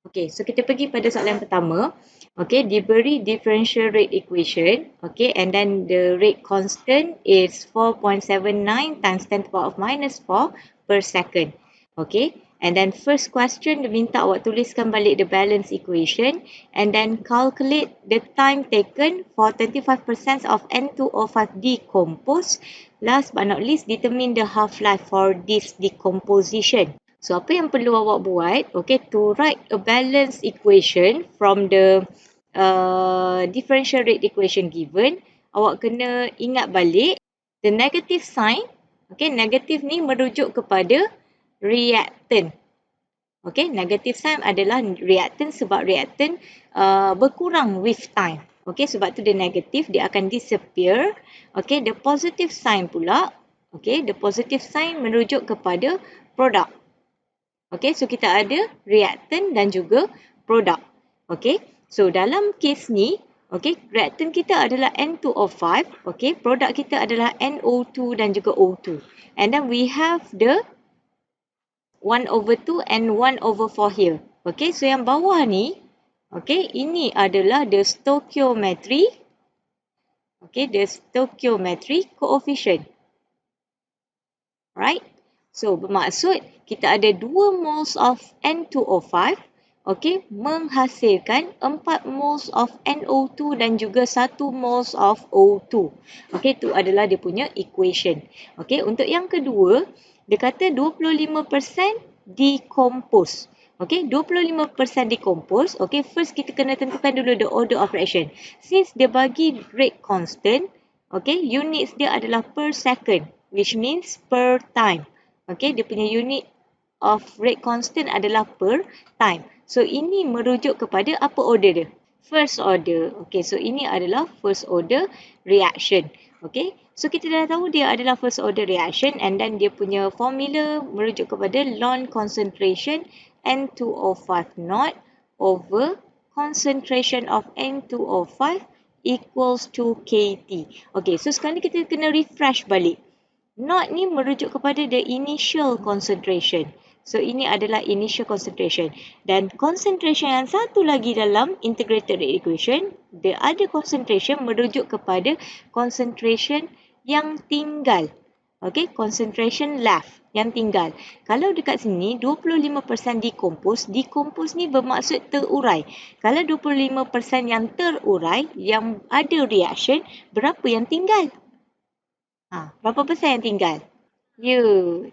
Okay, so kita pergi pada soalan pertama. Okay, diberi differential rate equation. Okay, and then the rate constant is 4.79 times 10 to the power of minus 4 per second. Okay, and then first question, dia minta awak tuliskan balik the balance equation and then calculate the time taken for 25% of N2O5 decompose. Last but not least, determine the half-life for this decomposition. So, apa yang perlu awak buat, okay, to write a balance equation from the differential rate equation given, awak kena ingat balik the negative sign, okay, negative ni merujuk kepada reactant. Okay, negative sign adalah reactant sebab reactant berkurang with time. Okay, sebab tu dia negative, dia akan disappear. Okay, the positive sign pula, okay, the positive sign merujuk kepada product. Okay, so kita ada reactant dan juga produk. Okay, so dalam kes ni, okay, reactant kita adalah N2O5, okay, produk kita adalah NO2 dan juga O2. And then we have the 1/2 and 1/4 here. Okay, so yang bawah ni, okay, ini adalah the stoichiometry, okay, the stoichiometry coefficient. Right? So, bermaksud kita ada 2 moles of N2O5, okay, menghasilkan 4 moles of NO2 dan juga 1 moles of O2. Okay, itu adalah dia punya equation. Okay, untuk yang kedua, dia kata 25% decompose. Okay, 25% decompose. Okay, first kita kena tentukan dulu the order of reaction. Since dia bagi rate constant, okay, units dia adalah per second, which means per time. Okay, dia punya unit of rate constant adalah per time. So, ini merujuk kepada apa order dia? First order. Okay, so ini adalah first order reaction. Okay, so kita dah tahu dia adalah first order reaction and then dia punya formula merujuk kepada Lon concentration N2O5 naught over concentration of N2O5 equals to KT. Okay, so sekarang ni kita kena refresh balik. Naught ni merujuk kepada the initial concentration. So, ini adalah initial concentration. Dan concentration yang satu lagi dalam integrated rate equation, the other concentration merujuk kepada concentration yang tinggal. Okay, concentration left yang tinggal. Kalau dekat sini 25% decompose ni bermaksud terurai. Kalau 25% yang terurai, yang ada reaction, berapa yang tinggal? Berapa persen yang tinggal? Ya,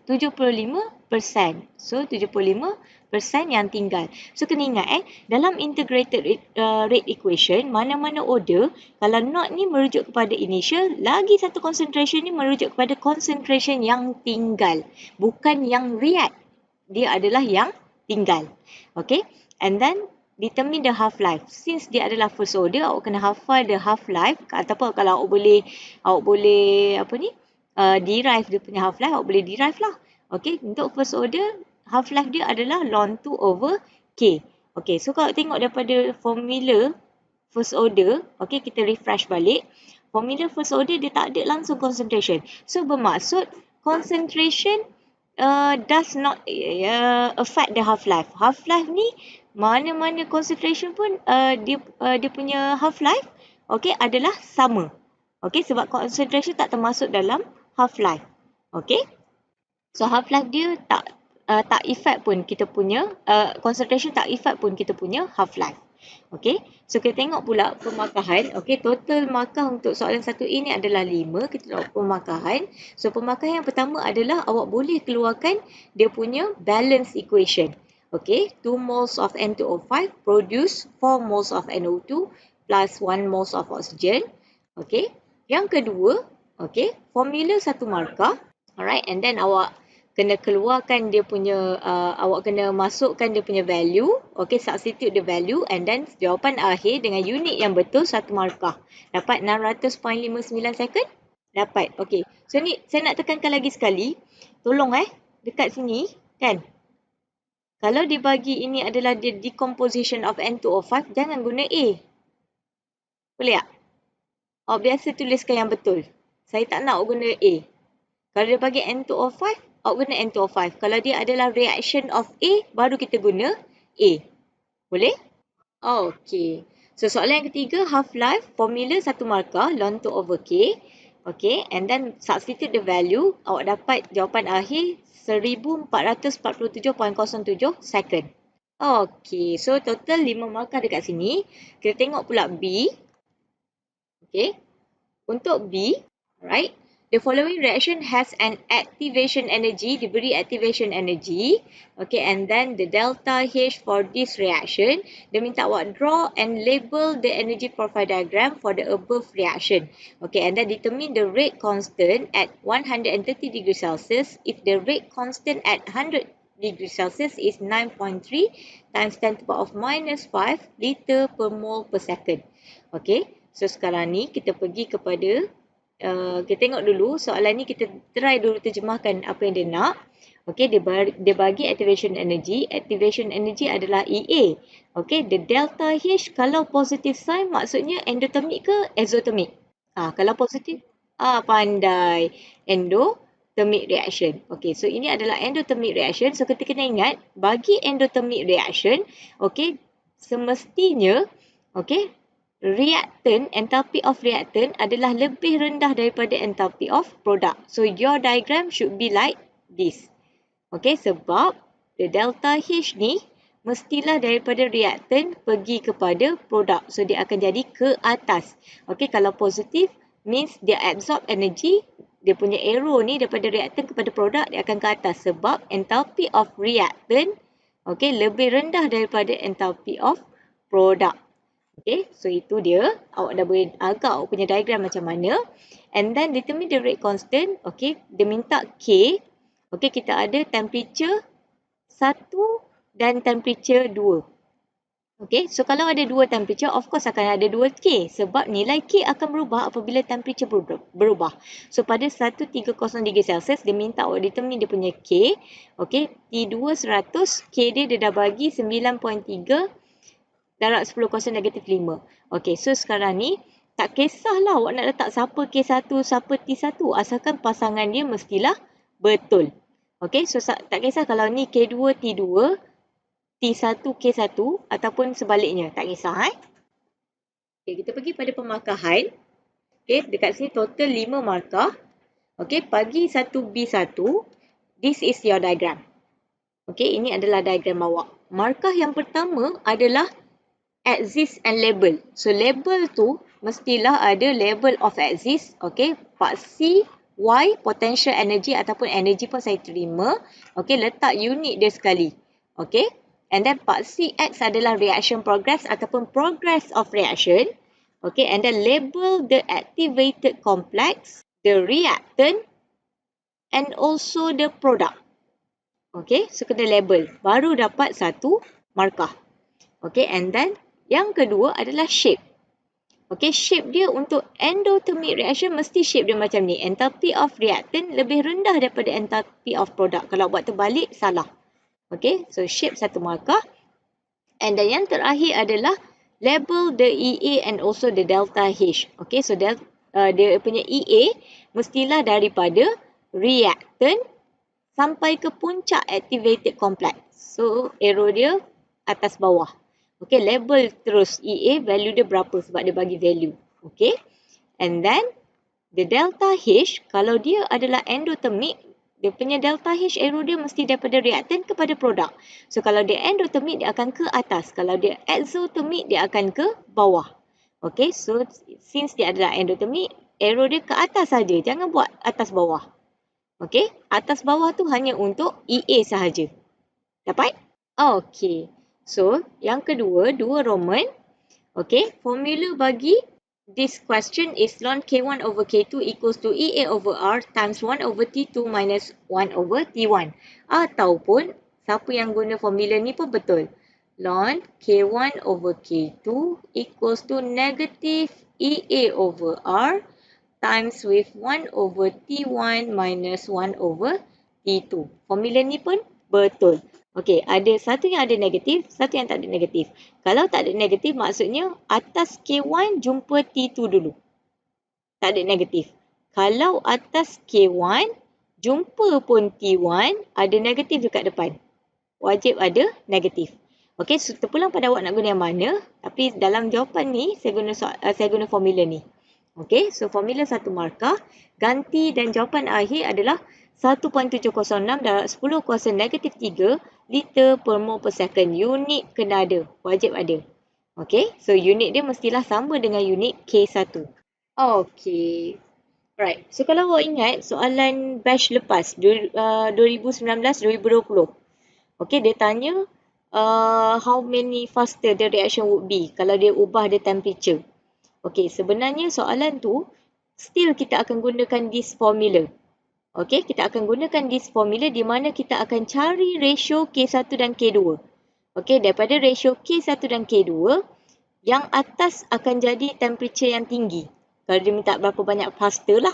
75%. So, 75% yang tinggal. So, kena ingat dalam integrated rate equation, mana-mana order, kalau naught ni merujuk kepada initial, lagi satu concentration ni merujuk kepada concentration yang tinggal. Bukan yang react. Dia adalah yang tinggal. Okay? And then, determine the half-life. Since dia adalah first order, awak kena hafal the half-life. Ataupun kalau awak boleh derive dia punya half-life, awak boleh derive lah. Okay, untuk first order, half-life dia adalah ln 2 over K. Okay, so kalau tengok daripada formula first order, okay, kita refresh balik. Formula first order dia tak ada langsung concentration. So, bermaksud concentration does not affect the half-life. Half-life ni, mana-mana concentration pun dia punya half-life, okay, adalah sama. Okay, sebab concentration tak termasuk dalam half-life. Okay, so half-life dia tak effect pun kita punya, concentration tak effect pun kita punya half-life. Okay, so kita tengok pula pemakahan. Okay, total markah untuk soalan 1A ni adalah 5. Kita tengok pemakahan. So, pemakahan yang pertama adalah awak boleh keluarkan dia punya balance equation. Okay, 2 moles of N2O5 produce 4 moles of NO2 plus 1 moles of oxygen. Okay, yang kedua, okay, formula satu markah. Alright, and then awak kena keluarkan dia punya, awak kena masukkan dia punya value. Okay, substitute the value and then jawapan akhir dengan unit yang betul 1 markah. Dapat 600.59 second? Dapat. Okay, so ni saya nak tekankan lagi sekali. Tolong dekat sini kan. Kalau dibagi ini adalah the decomposition of N2O5, jangan guna A. Boleh tak? Awak biasa tuliskan yang betul. Saya tak nak guna A. Kalau dia bagi N2O5, awak guna N2O5. Kalau dia adalah reaction of A, baru kita guna A. Boleh? Okey. So soalan yang ketiga, half-life, formula 1 markah, ln 2 over K. Okay, and then substitute the value, awak dapat jawapan akhir 1447.07 second. Okay, so total 5 markah dekat sini. Kita tengok pula B. Okay, untuk B, right, the following reaction has an activation energy, diberi activation energy. Okay, and then the delta H for this reaction. Dia minta awak draw and label the energy profile diagram for the above reaction. Okay, and then determine the rate constant at 130 degrees Celsius if the rate constant at 100 degrees Celsius is 9.3 times 10 to the power of minus 5 liter per mole per second. Okay, so sekarang ni kita pergi kepada kita tengok dulu soalan ni, kita try dulu terjemahkan apa yang dia nak. Okey, dia bagi activation energy. Activation energy adalah EA. Okey, the delta H kalau positive sign maksudnya endothermic ke exothermic? Kalau positif, pandai. Endothermic reaction. Okey, so ini adalah endothermic reaction. So kita kena ingat, bagi endothermic reaction, okey, semestinya, okey, reactant, enthalpy of reactant adalah lebih rendah daripada enthalpy of product. So your diagram should be like this. Okay, sebab the delta H ni mestilah daripada reactant pergi kepada produk. So dia akan jadi ke atas. Okay, kalau positif means dia absorb energy. Dia punya arrow ni daripada reactant kepada produk, dia akan ke atas. Sebab enthalpy of reactant, okay, lebih rendah daripada enthalpy of product. Okay, so itu dia. Awak dah boleh agak awak punya diagram macam mana. And then determine the rate constant. Okay, dia minta K. Okay, kita ada temperature 1 dan temperature 2. Okay, so kalau ada 2 temperature, of course akan ada 2 K. Sebab nilai K akan berubah apabila temperature berubah. So pada 130 degree Celsius, dia minta awak determine dia punya K. Okay, T2 100, K dia dah bagi 9.3 darab 10 kuasa negatif 5. Okey, so sekarang ni tak kisahlah awak nak letak siapa K1, siapa T1. Asalkan pasangan dia mestilah betul. Okey, so tak kisah kalau ni K2, T2, T1, K1 ataupun sebaliknya. Tak kisah. Okey, kita pergi pada pemarkahan. Okey, dekat sini total 5 markah. Okey, bagi 1B1, this is your diagram. Okey, ini adalah diagram awak. Markah yang pertama adalah axis and label. So label tu mestilah ada label of axis. Okay, part C, Y, potential energy ataupun energy pun saya terima. Okay, letak unit dia sekali. Okay, and then part C, X adalah reaction progress ataupun progress of reaction. Okay, and then label the activated complex, the reactant and also the product. Okay, so kena label. Baru dapat satu markah. Okay, and then yang kedua adalah shape. Okay, shape dia untuk endothermic reaction mesti shape dia macam ni. Enthalpy of reactant lebih rendah daripada enthalpy of product. Kalau buat terbalik, salah. Okay, so shape satu markah. And then yang terakhir adalah label the EA and also the delta H. Okay, so dia punya EA mestilah daripada reactant sampai ke puncak activated complex. So arrow dia atas bawah. Okay, label terus EA, value dia berapa sebab dia bagi value. Okay, and then the delta H, kalau dia adalah endothermic, dia punya delta H arrow dia mesti daripada reactant kepada produk. So kalau dia endothermic, dia akan ke atas. Kalau dia exothermic, dia akan ke bawah. Okay, so since dia adalah endothermic, arrow dia ke atas saja. Jangan buat atas bawah. Okay, atas bawah tu hanya untuk EA sahaja. Dapat? Okay. So, yang kedua, 2 Roman. Okay, formula bagi this question is ln K1 over K2 equals to EA over R times 1 over T2 minus 1 over T1. Ataupun, siapa yang guna formula ni pun betul. Ln K1 over K2 equals to negative EA over R times with 1 over T1 minus 1 over T2. Formula ni pun betul. Okey, ada satu yang ada negatif, satu yang tak ada negatif. Kalau tak ada negatif, maksudnya atas K1 jumpa T2 dulu. Tak ada negatif. Kalau atas K1 jumpa pun T1, ada negatif dekat depan. Wajib ada negatif. Okey, so terpulang pada awak nak guna yang mana. Tapi dalam jawapan ni, saya guna formula ni. Okey, so formula 1 markah. Ganti dan jawapan akhir adalah 1.706 darab 10 kuasa negatif 3 liter per mol per second. Unit kena ada. Wajib ada. Okey, so unit dia mestilah sama dengan unit K1. Okey. Right. So kalau awak ingat soalan batch lepas 2019-2020. Okey, dia tanya how many faster the reaction would be kalau dia ubah the temperature. Okey, sebenarnya soalan tu still kita akan gunakan this formula. Okey, kita akan gunakan this formula di mana kita akan cari ratio K1 dan K2. Okey, daripada ratio K1 dan K2, yang atas akan jadi temperature yang tinggi. Kalau dia minta berapa banyak faster lah.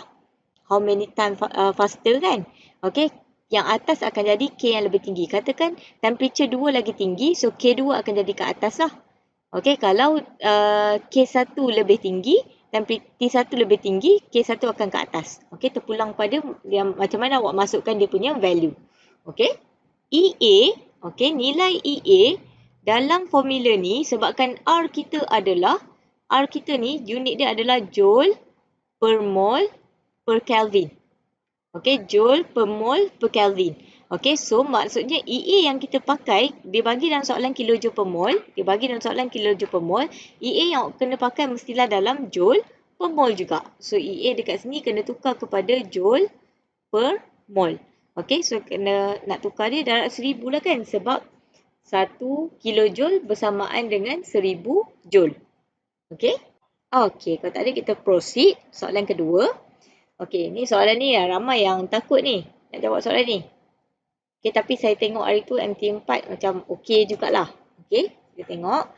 How many time faster kan? Okey, yang atas akan jadi K yang lebih tinggi. Katakan temperature 2 lagi tinggi, so K2 akan jadi ke atas lah. Okey, kalau K1 lebih tinggi, T1 lebih tinggi, K1 akan ke atas. Okey, terpulang pada yang macam mana awak masukkan dia punya value. Okey, EA, okey, nilai EA dalam formula ni sebabkan R kita ni unit dia adalah joule per mol per Kelvin. Okey, joule per mol per Kelvin. Okey, so maksudnya EA yang kita pakai, dia bagi dalam soalan kilojoule per mol. EA yang kena pakai mestilah dalam joule per mol juga. So EA dekat sini kena tukar kepada joule per mol. Okey, so kena nak tukar dia darab 1000 lah kan. Sebab 1 kilojoule bersamaan dengan 1000 joule. Okey. Okey, kalau tak ada kita proceed. Soalan kedua. Okey, ni soalan ni ramai yang takut ni nak jawab soalan ni. Okey, tapi saya tengok hari tu MT4 macam okey jugalah. Okey, kita tengok.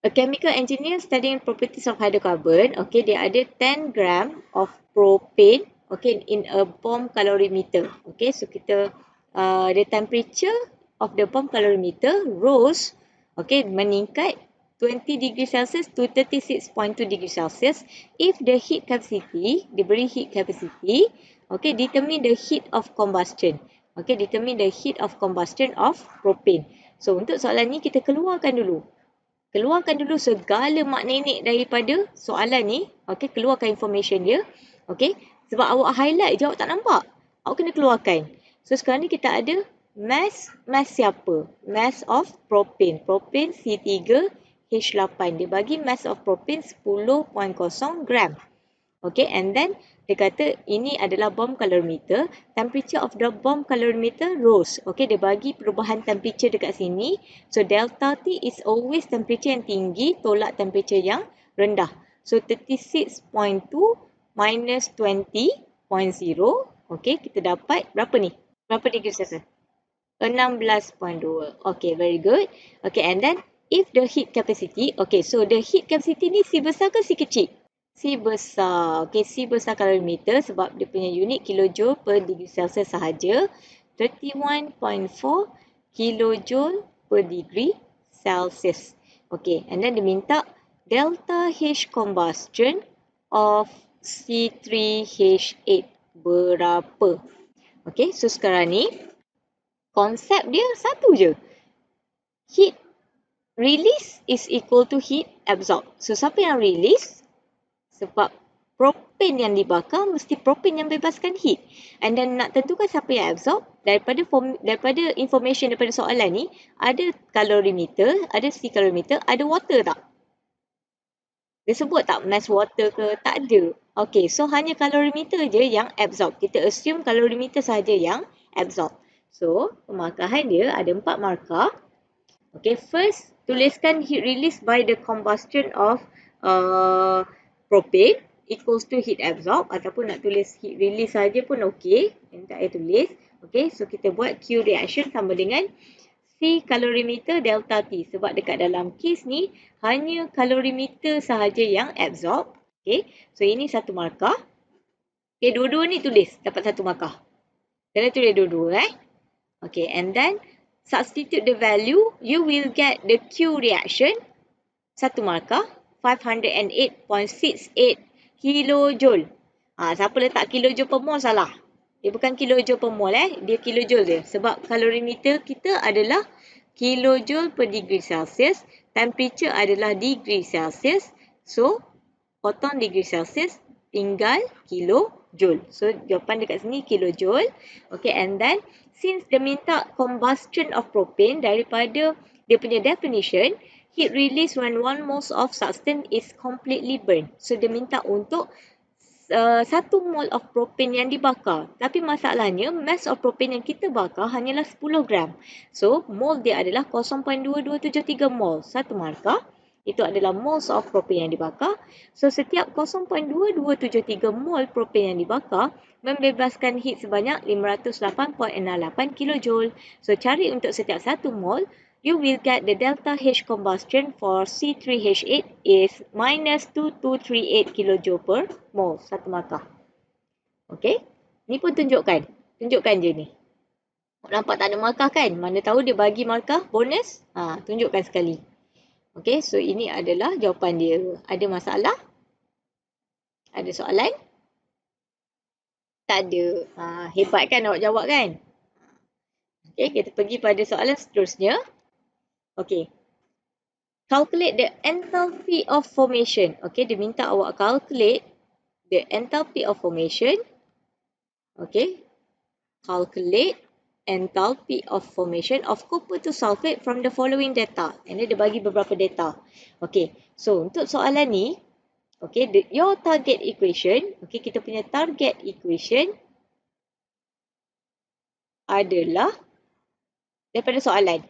A chemical engineer studying properties of hydrocarbon. Okey, dia ada 10 gram of propane. Okey, in a bomb calorimeter. Okey, so kita the temperature of the bomb calorimeter rose. Okey, meningkat 20 degree Celsius to 36.2 degree Celsius if the heat capacity, diberi heat capacity, okay, determine the heat of combustion. Okay, determine the heat of combustion of propane. So, untuk soalan ni kita keluarkan dulu. Keluarkan dulu segala mak nenek daripada soalan ni. Okay, keluarkan information dia. Okay, sebab awak highlight je awak tak nampak. Awak kena keluarkan. So, sekarang ni kita ada mass siapa? Mass of propane. Propane C3 H8. Dia bagi mass of propane 10.0 gram. Okay, and then dia kata ini adalah bomb calorimeter. Temperature of the bomb calorimeter rose. Okay, dia bagi perubahan temperature dekat sini. So, delta T is always temperature yang tinggi tolak temperature yang rendah. So, 36.2 minus 20.0. Okay, kita dapat berapa ni? Berapa degree Celsius? 16.2. Okay, very good. Okay, and then if the heat capacity, okay, so the heat capacity ni C besar ke C kecil? C besar. Okay, C besar kalorimeter sebab dia punya unit kilojoule per degree Celsius sahaja. 31.4 kilojoule per degree Celsius. Okay, and then dia minta delta H combustion of C3H8 berapa? Okay, so sekarang ni konsep dia satu je. Heat release is equal to heat absorbed. So, siapa yang release? Sebab propane yang dibakar, mesti propane yang bebaskan heat. And then nak tentukan siapa yang absorb, daripada information daripada soalan ni, ada calorimeter, ada C calorimeter, ada water tak? Dia sebut tak mass water ke? Tak ada. Okay, so hanya calorimeter je yang absorb. Kita assume calorimeter sahaja yang absorb. So, pemarkahan dia ada 4 markah. Okay, first, tuliskan heat release by the combustion of propane equals to heat absorb. Ataupun nak tulis heat release saja pun okey. Yang tak payah tulis. Okay, so kita buat Q reaction sama dengan C calorimeter delta T. Sebab dekat dalam case ni, hanya calorimeter sahaja yang absorb. Okay, so ini satu markah. Okay, dua-dua ni tulis. Dapat satu markah. Kena tulis dua-dua Okay, and then substitute the value, you will get the Q reaction. Satu markah, 508.68 kilojoule. Siapa letak kilojoule per mol salah. Dia bukan kilojoule per mol dia kilojoule dia. Sebab kalorimeter kita adalah kilojoule per degree Celsius. Temperature adalah degree Celsius. So, potong degree Celsius, tinggal kilojoule. So, jawapan dekat sini kilojoule. Okay, and then since dia minta combustion of propane daripada dia punya definition, heat release when 1 moles of substance is completely burned. So, dia minta untuk 1 mol of propane yang dibakar. Tapi masalahnya, mass of propane yang kita bakar hanyalah 10 gram. So, mol dia adalah 0.2273 mol. 1 markah. Itu adalah moles of propane yang dibakar. So, setiap 0.2273 mol propane yang dibakar membebaskan heat sebanyak 508.68 kilojoule. So, cari untuk setiap 1 mol, you will get the delta H combustion for C3H8 is minus 2238 kilojoule per mol. 1 markah. Okay. Ni pun tunjukkan. Tunjukkan je ni. Nampak tak ada markah kan? Mana tahu dia bagi markah bonus. Tunjukkan sekali. Okay, so ini adalah jawapan dia. Ada masalah? Ada soalan? Tak ada. Hebat kan awak jawab kan? Okay, kita pergi pada soalan seterusnya. Okay. Calculate the enthalpy of formation. Okay, dia minta awak calculate the enthalpy of formation. Okay. Calculate enthalpy of formation of copper to sulfate from the following data. And dia bagi beberapa data. Okay, so untuk soalan ni, okay, your target equation, okay, kita punya target equation adalah daripada soalan.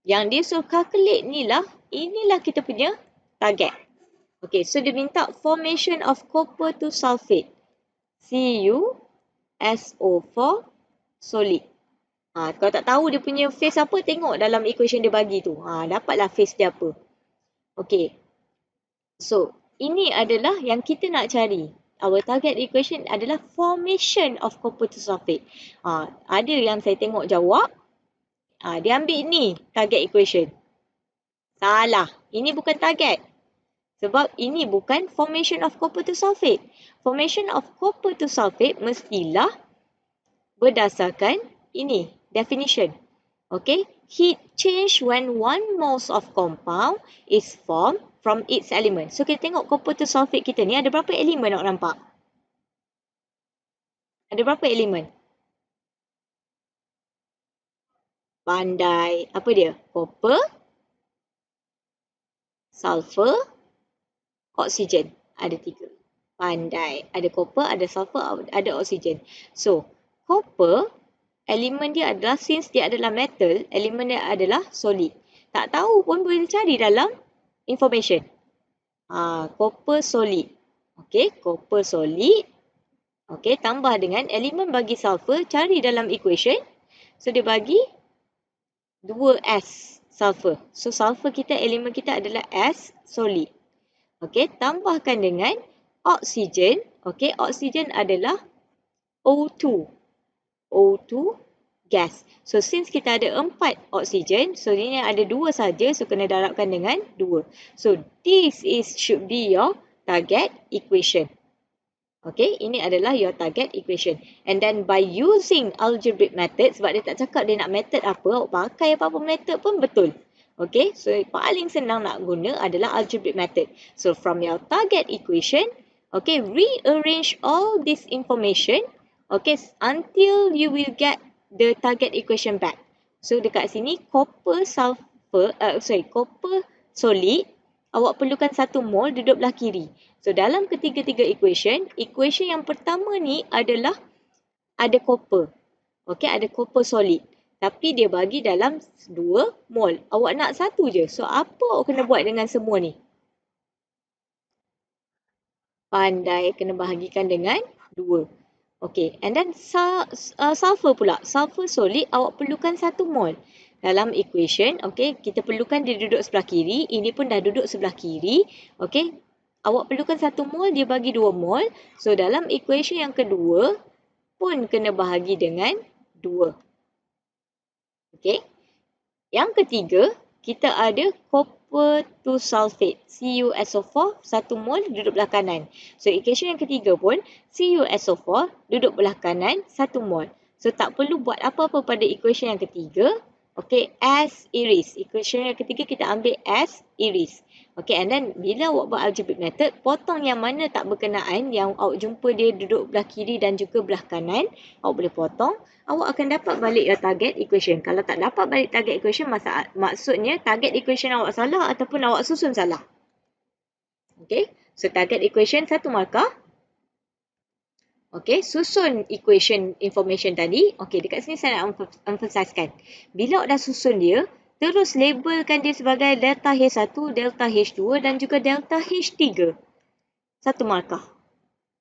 Yang dia suruh calculate ni lah, inilah kita punya target. Okay, so dia minta formation of copper to sulfate. CuSO4 solid. Kalau tak tahu dia punya phase apa, tengok dalam equation dia bagi tu. Dapatlah phase dia apa. Okay. So, ini adalah yang kita nak cari. Our target equation adalah formation of copper to sulfate. Ada yang saya tengok jawab. Dia ambil ni target equation. Salah. Ini bukan target. Sebab ini bukan formation of copper to sulfate. Formation of copper to sulfate mestilah berdasarkan ini. Definition. Okay. Heat change when 1 moles of compound is formed from its element. So, kita tengok copper to sulfate kita ni ada berapa elemen nak nampak? Ada berapa elemen? Pandai. Apa dia? Copper, sulfur, oksigen. Ada 3. Pandai. Ada copper, ada sulfur, ada oksigen. So, copper, elemen dia adalah, since dia adalah metal, elemen dia adalah solid. Tak tahu pun boleh cari dalam information. Copper solid. Okay, copper solid. Okay, tambah dengan elemen bagi sulfur, cari dalam equation. So, dia bagi 2S sulfur. So, sulfur kita, elemen kita adalah S solid. Okay, tambahkan dengan oksigen. Okay, oksigen adalah O2. O2 gas. So, since kita ada 4 oksigen, so ini ada 2 saja, so kena darabkan dengan 2. So, this should be your target equation. Okay, ini adalah your target equation. And then by using algebraic method, sebab dia tak cakap dia nak method apa, pakai apa-apa method pun betul. Okay, so paling senang nak guna adalah algebraic method. So, from your target equation, okay, rearrange all this information. Okay, until you will get the target equation back. So, dekat sini, copper solid, awak perlukan 1 mol duduk belah kiri. So, dalam ketiga-tiga equation yang pertama ni adalah ada copper. Okay, ada copper solid. Tapi dia bagi dalam 2 mol. Awak nak 1 je. So, apa awak kena buat dengan semua ni? Pandai, kena bahagikan dengan 2. Okay, and then sulfur pula. Sulfur solid, awak perlukan 1 mol. Dalam equation, okay, kita perlukan dia duduk sebelah kiri. Ini pun dah duduk sebelah kiri. Okay, awak perlukan 1 mol, dia bagi 2 mol. So, dalam equation yang kedua pun kena bahagi dengan 2. Okay, yang ketiga, kita ada copper to sulfate. CuSO4, 1 mol duduk belah kanan. So, equation yang ketiga pun, CuSO4 duduk belah kanan, 1 mol. So, tak perlu buat apa-apa pada equation yang ketiga. Okay, as iris. Equation yang ketiga kita ambil as iris. Okay, and then bila awak buat algebraic method, potong yang mana tak berkenaan, yang awak jumpa dia duduk belah kiri dan juga belah kanan, awak boleh potong. Awak akan dapat balik your target equation. Kalau tak dapat balik target equation, maksudnya target equation awak salah ataupun awak susun salah. Okay, so target equation 1 markah. Okay, susun equation information tadi. Okay, dekat sini saya nak emphasizekan. Bila awak dah susun dia, terus labelkan dia sebagai delta H1, delta H2 dan juga delta H3. 1 markah.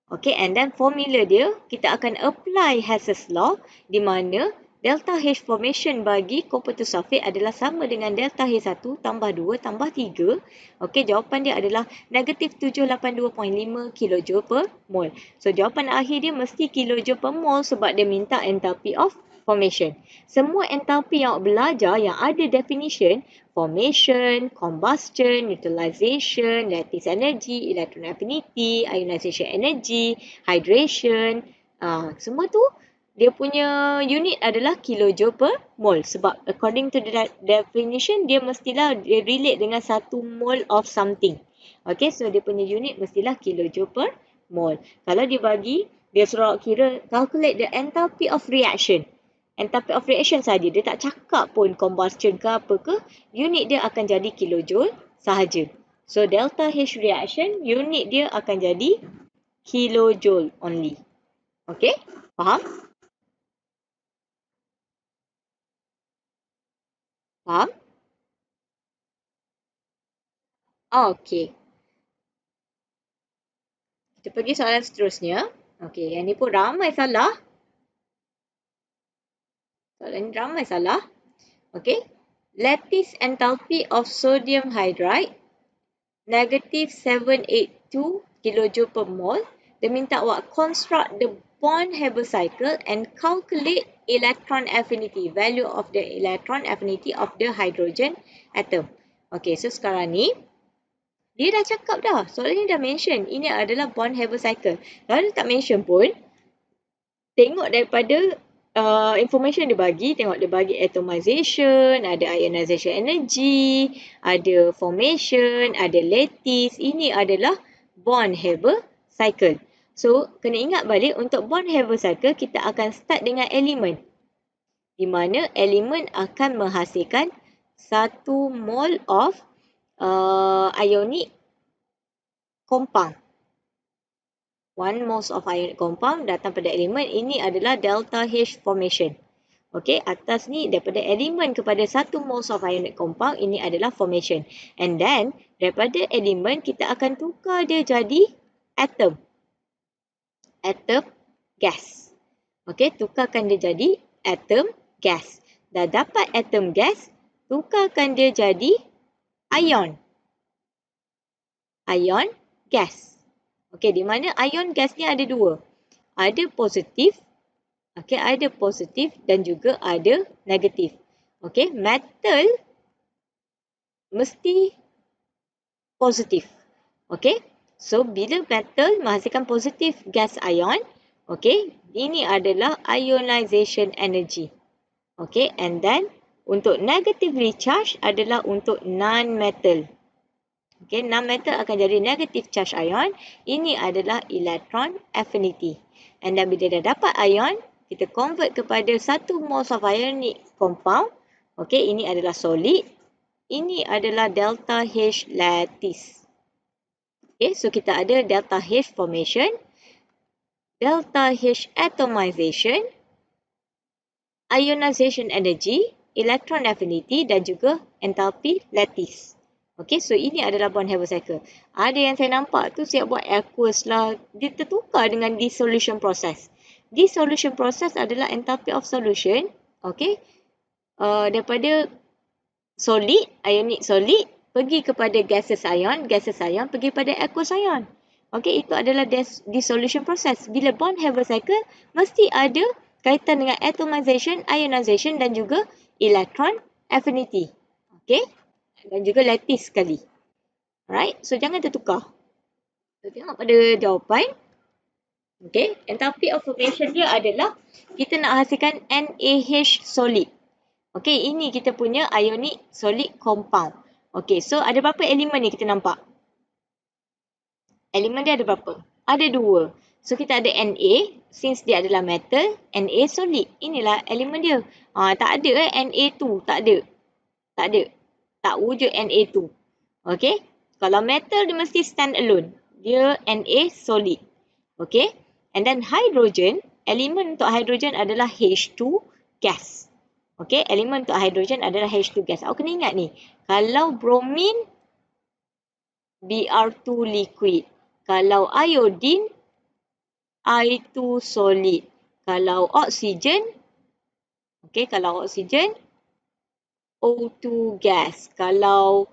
Okay, and then formula dia, kita akan apply Hess's law di mana delta H formation bagi komponen sulfate adalah sama dengan delta H1 tambah 2 tambah 3. Okey, jawapan dia adalah negatif 782.5 kJ per mol. So, jawapan akhir dia mesti kJ per mol sebab dia minta enthalpy of formation. Semua enthalpy yang awak belajar yang ada definition, formation, combustion, neutralization, lattice energy, electron affinity, ionization energy, hydration, semua tu dia punya unit adalah kilojoule per mol sebab according to the definition dia mestilah dia relate dengan 1 mol of something. Okay, so dia punya unit mestilah kilojoule per mol. Kalau dia bagi, dia suruh kira calculate the enthalpy of reaction. Enthalpy of reaction saja, dia tak cakap pun combustion ke apa ke, unit dia akan jadi kilojoule sahaja. So delta H reaction unit dia akan jadi kilojoule only. Okay, faham? Faham? Okey. Kita pergi soalan seterusnya. Okey, yang ni pun ramai salah. Soalan ni ramai salah. Okey. Lattice enthalpy of sodium hydride negative 782 kJ per mol. Dia minta awak construct the Born-Haber cycle and calculate electron affinity, value of the electron affinity of the hydrogen atom. Okey, so sekarang ni dia dah cakap dah. Soalan ni dah mention. Ini adalah Born-Haber cycle. Kalau dia tak mention pun, tengok daripada information dia bagi. Tengok dia bagi atomization, ada ionization energy, ada formation, ada lattice. Ini adalah Born-Haber cycle. So, kena ingat balik untuk Born-Haber cycle, kita akan start dengan elemen. Di mana elemen akan menghasilkan 1 mol of ionic compound. 1 moles of ionic compound datang pada elemen. Ini adalah delta H formation. Okey, atas ni daripada elemen kepada 1 moles of ionic compound, ini adalah formation. And then, daripada elemen kita akan tukar dia jadi atom. Atom gas. Okey, tukarkan dia jadi atom gas. Dah dapat atom gas, tukarkan dia jadi ion. Ion gas. Okey, di mana ion gas ni ada 2. Ada positif. Okey, ada positif dan juga ada negatif. Okey, metal mesti positif. Okey, so bila metal menghasilkan positif gas ion, okey, ini adalah ionization energy. Okey, and then untuk negatively charged adalah untuk non-metal. Okay, non-metal akan jadi negative charge ion. Ini adalah electron affinity. And then bila dah dapat ion, kita convert kepada 1 moles of ionic compound. Okay, ini adalah solid. Ini adalah delta H lattice. Okay, so kita ada delta H formation, delta H atomization, ionization energy, electron affinity dan juga enthalpy lattice. Okay, so ini adalah Born-Haber cycle. Ada yang saya nampak tu siap buat aqueous lah. Dia tertukar dengan dissolution process. Dissolution process adalah enthalpy of solution. Okay, daripada solid, ionic solid, pergi kepada gaseous ion pergi pada aqueous ion. Okay, itu adalah dissolution process. Bila Born-Haber cycle, mesti ada kaitan dengan atomization, ionization dan juga electron affinity. Okay, dan juga lattice sekali. Alright, so jangan tertukar. So, tengok pada jawapan. Okay, enthalpy of formation dia adalah kita nak hasilkan NaH solid. Okey, ini kita punya ionic solid compound. Okey, so ada berapa elemen ni kita nampak? Elemen dia ada berapa? Ada 2. So kita ada Na, since dia adalah metal, Na solid. Inilah elemen dia. Tak ada Na2, tak ada. Tak ada. Tak wujud Na2. Okey? Kalau metal dia mesti stand alone. Dia Na solid. Okey? And then hydrogen, elemen untuk hydrogen adalah H2 gas. Okey, elemen untuk hydrogen adalah H2 gas. Awak kena ingat ni. Kalau bromine, Br2 liquid. Kalau iodine, I2 solid. Kalau oksigen, okey, kalau oksigen, O2 gas. Kalau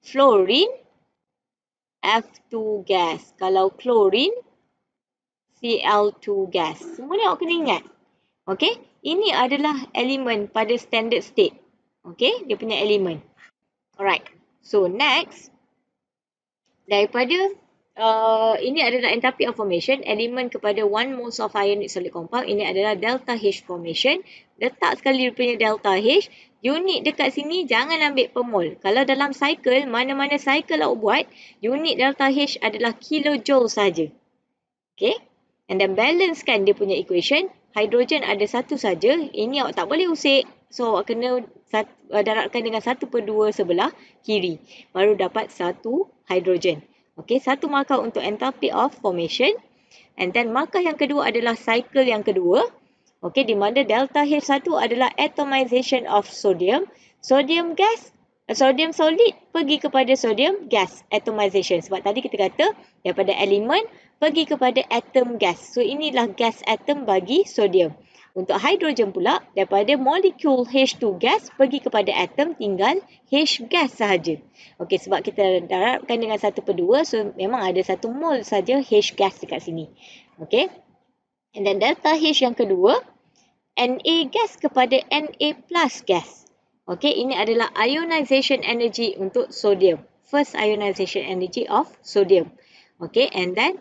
fluorine, F2 gas. Kalau chlorine, Cl2 gas. Semua ni awak kena ingat. Okey, ini adalah elemen pada standard state. Okey, dia punya elemen. Alright, so next, daripada ini adalah enthalpy of formation, elemen kepada 1 moles of ionic solid compound. Ini adalah delta H formation. Letak sekali dia punya delta H. Unit dekat sini jangan ambil per mole. Kalau dalam cycle, mana-mana cycle awak buat, unit delta H adalah kilojoule saja. Okay. And then balancekan dia punya equation. Hidrogen ada satu saja. Ini awak tak boleh usik. So awak kena darabkan dengan 1/2 sebelah kiri. Baru dapat satu hidrogen. Okey, satu markah untuk enthalpy of formation. And then markah yang kedua adalah cycle yang kedua. Okey, di mana delta H1 adalah atomization of sodium. Sodium gas, sodium solid pergi kepada sodium gas, atomization. Sebab tadi kita kata daripada elemen pergi kepada atom gas. So inilah gas atom bagi sodium. Untuk hidrogen pula, daripada molekul H2 gas pergi kepada atom tinggal H gas sahaja. Okey, sebab kita darabkan dengan 1/2, so memang ada 1 mol saja H gas dekat sini. Okey. And then delta H yang kedua, Na gas kepada Na plus gas. Okey, ini adalah ionization energy untuk sodium. First ionization energy of sodium. Okey, and then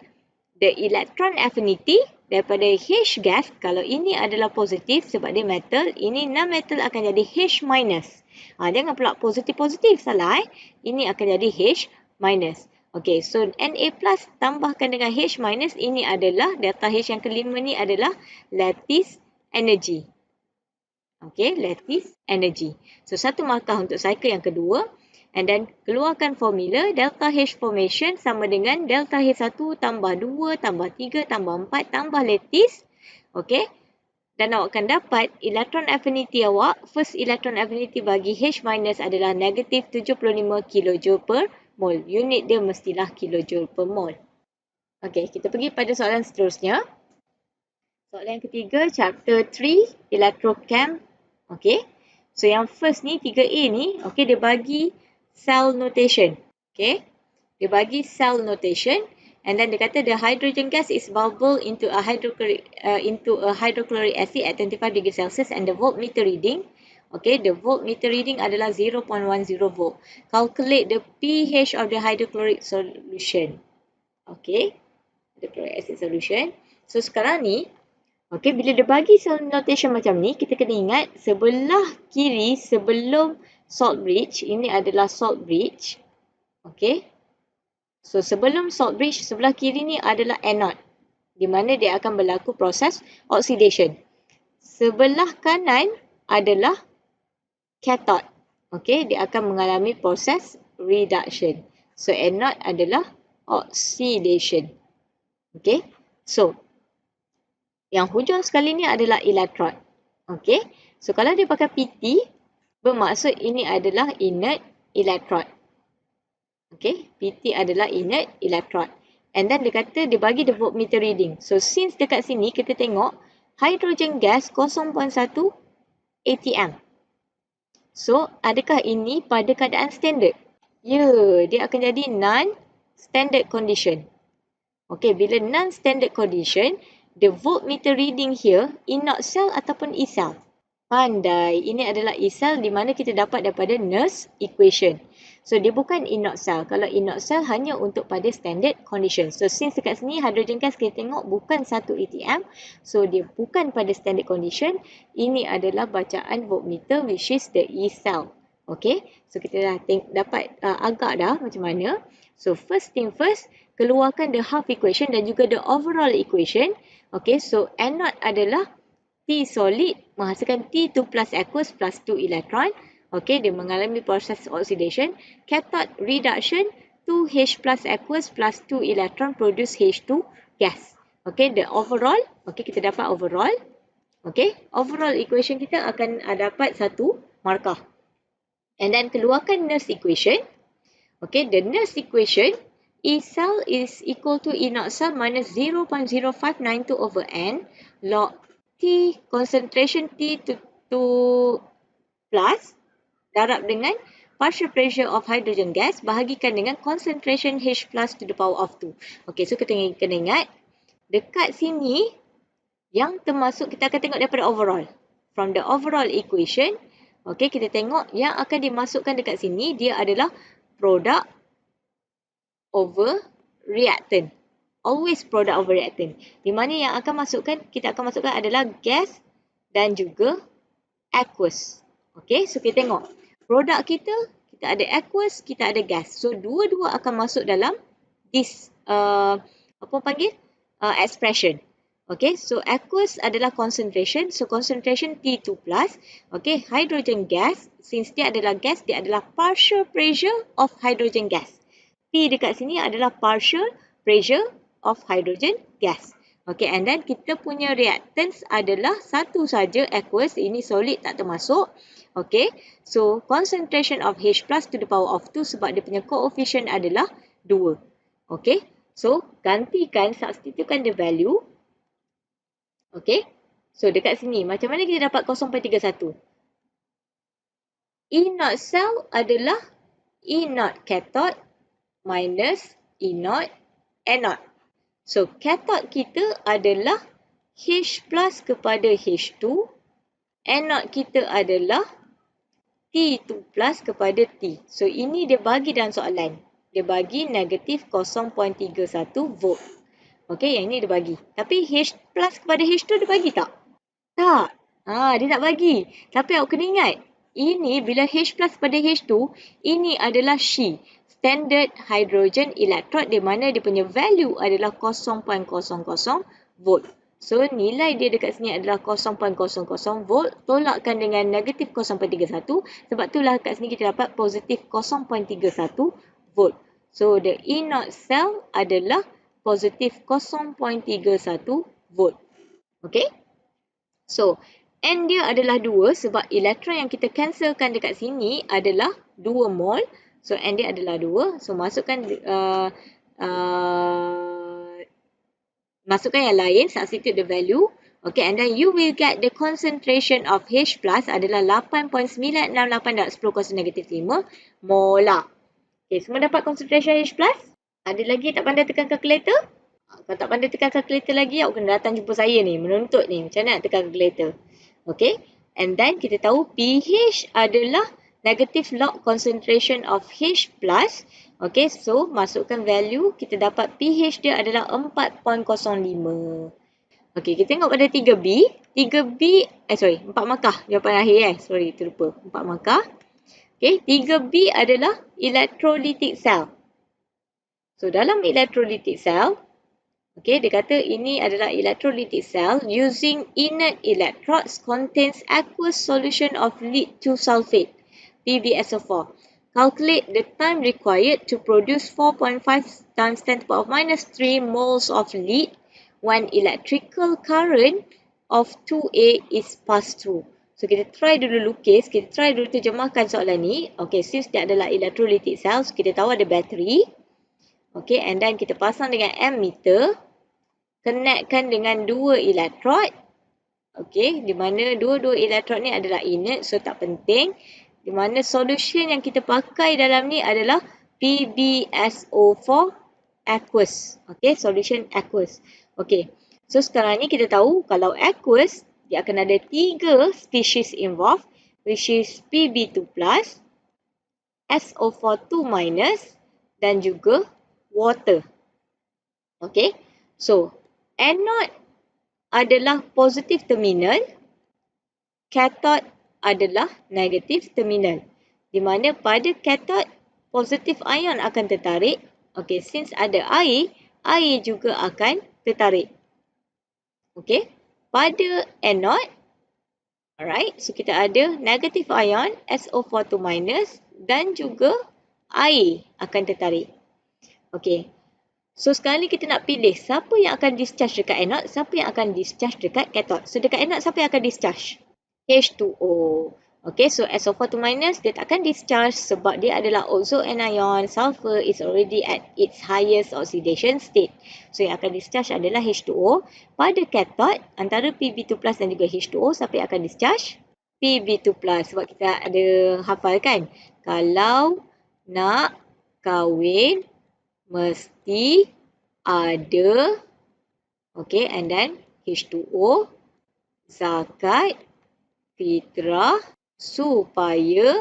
the electron affinity daripada H gas, kalau ini adalah positif sebab dia metal, ini non-metal akan jadi H minus. Jangan pula positif-positif, salah Ini akan jadi H minus. Okey, so Na plus tambahkan dengan H minus, ini adalah delta H yang kelima ni adalah lattice energy. Okey, lattice energy. So satu markah untuk cycle yang kedua. And then keluarkan formula delta H formation sama dengan delta H1 tambah 2 tambah 3 tambah 4 tambah lattice. Okey. Dan awak akan dapat electron affinity awak. First electron affinity bagi H minus adalah negatif 75 kJ per mol. Unit dia mestilah kilojoule per mol. Okey, kita pergi pada soalan seterusnya. Soalan yang ketiga, chapter 3, electrochem. Okey. So yang first ni 3A ni, okey, dia bagi cell notation. Okay. Dia bagi cell notation. And then dia kata the hydrogen gas is bubbled into a hydrochloric acid at 25 degrees Celsius and the voltmeter reading. Okay. The voltmeter reading adalah 0.10 volt. Calculate the pH of the hydrochloric solution. Okay. Hydrochloric acid solution. So sekarang ni, okay, bila dia bagi cell notation macam ni, kita kena ingat sebelah kiri sebelum salt bridge, ini adalah salt bridge. Okey. So sebelum salt bridge, sebelah kiri ni adalah anode, di mana dia akan berlaku proses oxidation. Sebelah kanan adalah cathode. Okey, dia akan mengalami proses reduction. So anode adalah oxidation. Okey. So yang hujung sekali ni adalah electrode. Okey. So kalau dia pakai PT, bermaksud ini adalah inert electrode. Okay, PT adalah inert electrode. And then dia kata dia bagi the voltmeter reading. So since dekat sini kita tengok hydrogen gas 0.1 atm. So adakah ini pada keadaan standard? Ya, dia akan jadi non-standard condition. Okay, bila non-standard condition, the voltmeter reading here inert cell ataupun E cell. Pandai. Ini adalah E cell di mana kita dapat daripada Nernst equation. So dia bukan inert cell. Kalau inert cell hanya untuk pada standard condition. So since dekat sini hydrogen gas kita tengok bukan 1 atm. So dia bukan pada standard condition. Ini adalah bacaan voltmeter which is the E cell. Okay. So kita dah dapat agak dah macam mana. So first thing first, keluarkan the half equation dan juga the overall equation. Okay. So anode adalah T solid menghasilkan T2 plus aqueous plus 2 electron. Okay, dia mengalami proses oxidation. Cathode reduction 2H plus aqueous plus 2 electron produce H2 gas. Okay, the overall. Okay, kita dapat overall. Okay, overall equation kita akan dapat satu markah. And then keluarkan Nernst equation. Okay, the Nernst equation, E cell is equal to E naught cell minus 0.0592 over N log T concentration T2 plus darab dengan partial pressure of hydrogen gas bahagikan dengan concentration H plus to the power of 2. Okay, so kita kena ingat dekat sini yang termasuk kita akan tengok daripada overall. From the overall equation, okay, kita tengok yang akan dimasukkan dekat sini dia adalah product over reactant. Always product over reactant. Di mana yang kita akan masukkan adalah gas dan juga aqueous. Okay, so kita tengok. Produk kita ada aqueous, kita ada gas. So, dua-dua akan masuk dalam this, expression. Okay, so aqueous adalah concentration. So, concentration T2+. Okay, hydrogen gas, since dia adalah gas, dia adalah partial pressure of hydrogen gas. P dekat sini adalah partial pressure of hydrogen gas. Okay, and then kita punya reactants adalah satu saja aqueous, ini solid tak termasuk. Okay, so concentration of H plus to the power of 2 sebab dia punya coefficient adalah 2. Okay, so gantikan, substitutekan the value. Okay, so dekat sini macam mana kita dapat 0.31? E naught cell adalah E naught cathode minus E naught anode. So, cathode kita adalah H plus kepada H2. Anode kita adalah T2 plus kepada T. So, ini dia bagi dalam soalan. Dia bagi negatif 0.31 volt. Okey, yang ini dia bagi. Tapi H plus kepada H2 dia bagi tak? Tak. Dia tak bagi. Tapi awak kena ingat. Ini bila H plus kepada H2, ini adalah She. Standard hydrogen electrode di mana dia punya value adalah 0.00 volt. So, nilai dia dekat sini adalah 0.00 volt. Tolakkan dengan negatif 0.31. Sebab itulah kat sini kita dapat positif 0.31 volt. So, the E naught cell adalah positif 0.31 volt. Okay? So, N dia adalah 2 sebab elektron yang kita cancelkan dekat sini adalah 2 mol. So, N dia adalah 2. So, masukkan yang lain, substitute the value. Okay, and then you will get the concentration of H plus adalah 8.968 darab 10 kuasa negatif 5 molar. Okay, semua dapat concentration H plus? Ada lagi tak pandai tekan kalkulator? Kalau tak pandai tekan kalkulator lagi, awak kena datang jumpa saya ni, menuntut ni. Macam mana nak tekan kalkulator? Okay, and then kita tahu pH adalah negative log concentration of H plus. Okay, so masukkan value, kita dapat pH dia adalah 4.05. Okay, kita tengok pada 3B. 4 markah jawapan akhir terlupa. 4 markah. Okay, 3B adalah electrolytic cell. So, dalam electrolytic cell, okay, dia kata ini adalah electrolytic cell using inert electrodes contains aqueous solution of lead 2 sulfate. PbSO4. Calculate the time required to produce 4.5 times 10 to the power of minus 3 moles of lead when electrical current of 2A is passed through. So, kita try dulu lukis, kita try dulu terjemahkan soalan ni. Okay, since dia adalah electrolytic cells, kita tahu ada bateri. Okay, and then kita pasang dengan ammeter. Connectkan dengan 2 elektrod. Okay, di mana dua-dua elektrod ni adalah inert, so tak penting. Di mana solution yang kita pakai dalam ni adalah PbSO4 aqueous. Okay, solution aqueous. Okay, so sekarang ni kita tahu kalau aqueous, dia akan ada 3 species involved, which is Pb2+, SO4 2- dan juga water. Okay, so anode adalah positif terminal, cathode adalah negatif terminal. Di mana pada cathode, positif ion akan tertarik. Okay, since ada air, air juga akan tertarik. Okay, pada anode, alright, so kita ada negatif ion, SO4 2- dan juga air akan tertarik. Okay, so sekarang ni kita nak pilih siapa yang akan discharge dekat anode, siapa yang akan discharge dekat cathode. So dekat anode siapa yang akan discharge? H2O. Okay, so SO4 2- dia tak akan discharge sebab dia adalah oxo anion. Sulfur is already at its highest oxidation state. So yang akan discharge adalah H2O. Pada cathode, antara Pb2+ dan juga H2O, siapa yang akan discharge? Pb2+. Sebab kita ada hafal kan? Kalau nak kahwin, mesti ada, okay, and then H2O, zakat, fitrah, supaya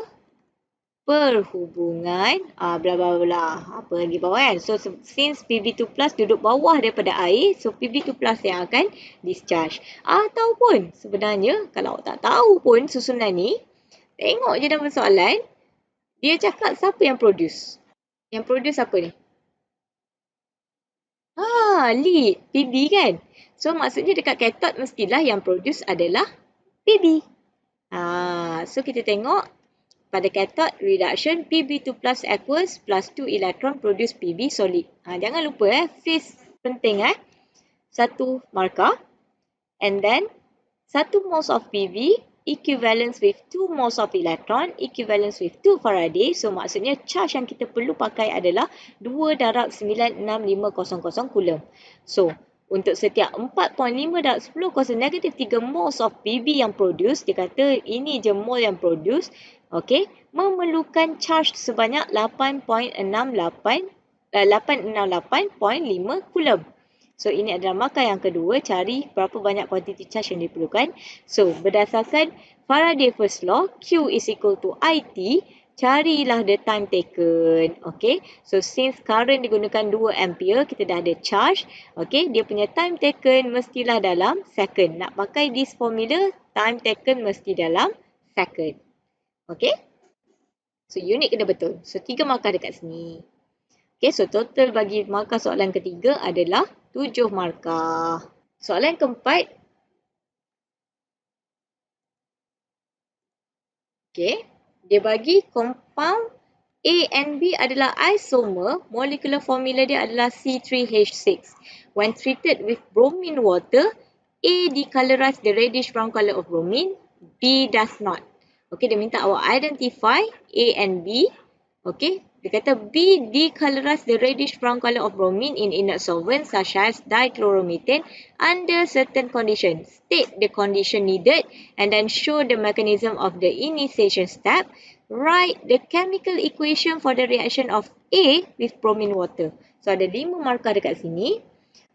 perhubungan, bla bla bla, apa lagi bawah kan. So since Pb2+ duduk bawah daripada air, so Pb2+ yang akan discharge. Ataupun sebenarnya kalau tak tahu pun susunan ni, tengok je dalam soalan, dia cakap siapa yang produce. Yang produce apa ni? Lead, Pb kan. So maksudnya dekat cathode mestilah yang produce adalah Pb. So kita tengok pada cathode reduction Pb2+ aqueous plus 2 electron produce Pb solid. Jangan lupa phase penting 1 markah and then 1 moles of Pb equivalence with 2 moles of electron equivalence with 2 Faraday. So maksudnya charge yang kita perlu pakai adalah 2-96500 coulomb. So untuk setiap 4.5-10 kuasa negatif 3 moles of Pb yang produce, dia kata ini je mole yang produce, okay, memerlukan charge sebanyak 868.5 coulomb. So ini adalah markah yang kedua, cari berapa banyak kuantiti charge yang diperlukan. So berdasarkan Faraday first law, Q is equal to IT, carilah the time taken. Okay, so since current digunakan 2 ampere, kita dah ada charge. Okay, dia punya time taken mestilah dalam second. Nak pakai this formula, time taken mesti dalam second. Okay, so unit kena betul. So 3 markah dekat sini. Okay, so total bagi markah soalan ketiga adalah 7 markah. Soalan keempat. Okay, dia bagi compound A and B adalah isomer, molecular formula dia adalah C3H6. When treated with bromine water, A decolorize the reddish brown color of bromine, B does not. Okay, dia minta awak identify A and B. Okay, dia kata B decolorize the reddish brown color of bromine in inert solvents such as dichloromethane under certain conditions. State the condition needed and then show the mechanism of the initiation step. Write the chemical equation for the reaction of A with bromine water. So ada 5 markah dekat sini.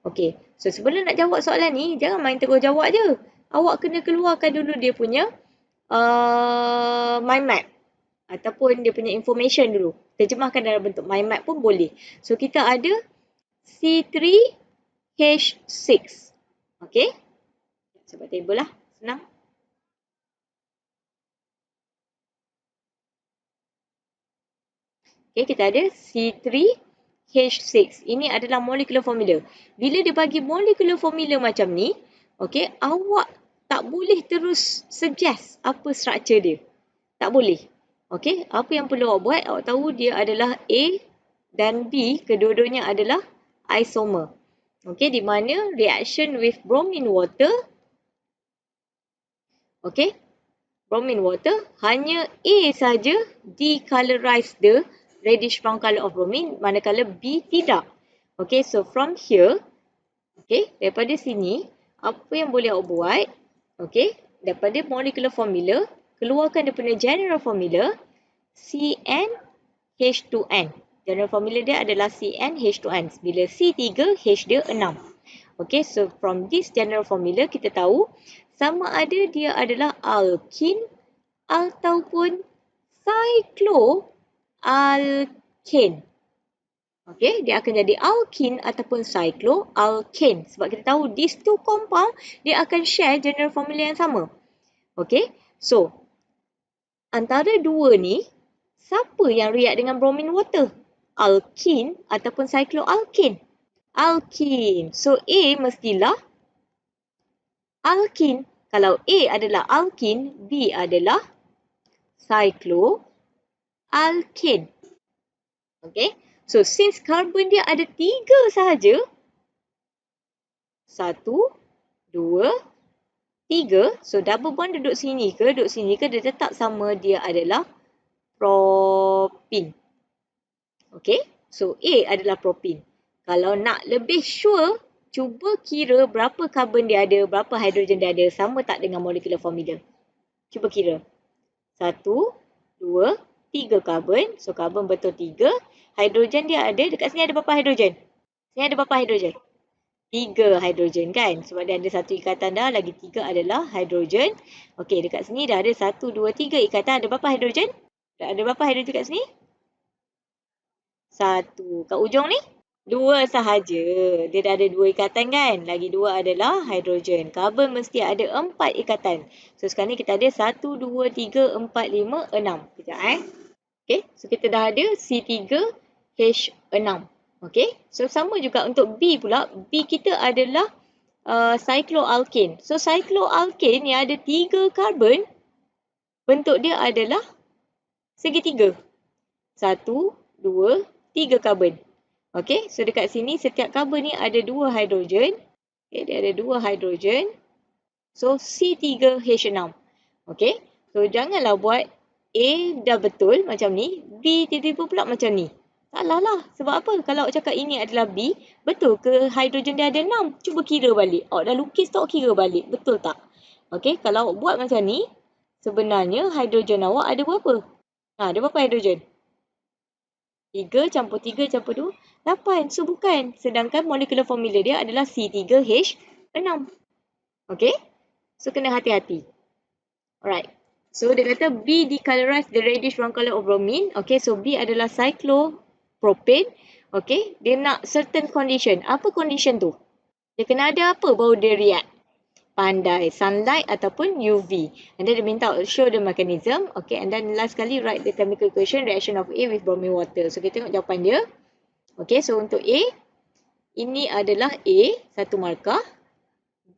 Okay, so sebelum nak jawab soalan ni, jangan main terus jawab je. Awak kena keluarkan dulu dia punya mind map ataupun dia punya information dulu. Terjemahkan dalam bentuk mind map pun boleh. So kita ada C3H6. Okay, sebab table lah, senang. Okay, kita ada C3H6. Ini adalah molecular formula. Bila dia bagi molecular formula macam ni, okay, awak tak boleh terus suggest apa structure dia. Tak boleh. Okay, apa yang perlu awak buat, awak tahu dia adalah A dan B, kedua-duanya adalah isomer. Okay, di mana reaction with bromine water, okay, bromine water, hanya A saja decolorize the reddish brown color of bromine, manakala B tidak. Okay, so from here, okay, daripada sini, apa yang boleh awak buat, okay, daripada molecular formula, keluarkan dia punya general formula, CnH2n. General formula dia adalah CnH2n. Bila C3, H dia 6. Okay, so from this general formula, kita tahu sama ada dia adalah alkene ataupun cyclohexane. alkane. Okay, dia akan jadi alkene ataupun cycloalkane. Sebab kita tahu these two compound, dia akan share general formula yang sama. Okay, so antara dua ni, siapa yang react dengan bromine water? Alkene ataupun cycloalkane? Alkene. So A mestilah alkene. Kalau A adalah alkene, B adalah cycloalkane. Okay. So, since carbon dia ada 3 sahaja. 1, 2, 3. So, double bond duduk sini ke, dia tetap sama, dia adalah propene. Okay. So, A adalah propene. Kalau nak lebih sure, cuba kira berapa carbon dia ada, berapa hidrogen dia ada. Sama tak dengan molecular formula? Cuba kira. 1, 2, 3 carbon. So, carbon betul 3. Hidrogen dia ada, dekat sini ada berapa hidrogen? Sini ada berapa hidrogen? 3 hidrogen kan? Sebab dia ada satu ikatan dah, lagi 3 adalah hidrogen. Okey, dekat sini dah ada 1, 2, 3 ikatan. Ada berapa hidrogen? Ada berapa hidrogen dekat sini? 1. Kat ujung ni? 2 sahaja. Dia dah ada 2 ikatan kan? Lagi 2 adalah hidrogen. Carbon mesti ada 4 ikatan. So, sekarang ni kita ada 1, 2, 3, 4, 5, 6. Sekejap Okay, so kita dah ada C3H6. Okay, so sama juga untuk B pula. B kita adalah cycloalkane. So, cycloalkane yang ada 3 carbon, bentuk dia adalah segitiga. 1, 2, 3 carbon. Okay, so dekat sini setiap carbon ni ada 2 hidrogen. Okay, dia ada 2 hidrogen. So, C3H6. Okay, so janganlah buat A dah betul macam ni, B tiba-tiba pula macam ni. Salah lah. Sebab apa? Kalau awak cakap ini adalah B, betul ke hidrogen dia ada 6? Cuba kira balik. Awak dah lukis tak, kira balik. Betul tak? Okay, kalau awak buat macam ni, sebenarnya hidrogen awak ada berapa? Ada berapa hidrogen? 3 campur 3 campur 2, 8. So, bukan. Sedangkan molecular formula dia adalah C3H6. Okay? So, kena hati-hati. Alright. So, dia kata B decolorize the reddish brown color of bromine. Okay, so B adalah cyclopropane. Okay, dia nak certain condition. Apa condition tu? Dia kena ada apa baru dia react? Pandai, sunlight ataupun UV. And then dia minta show the mechanism. Okay, and then last kali write the chemical equation reaction of A with bromine water. So, kita tengok jawapan dia. Okay, so untuk A, ini adalah A, 1 markah.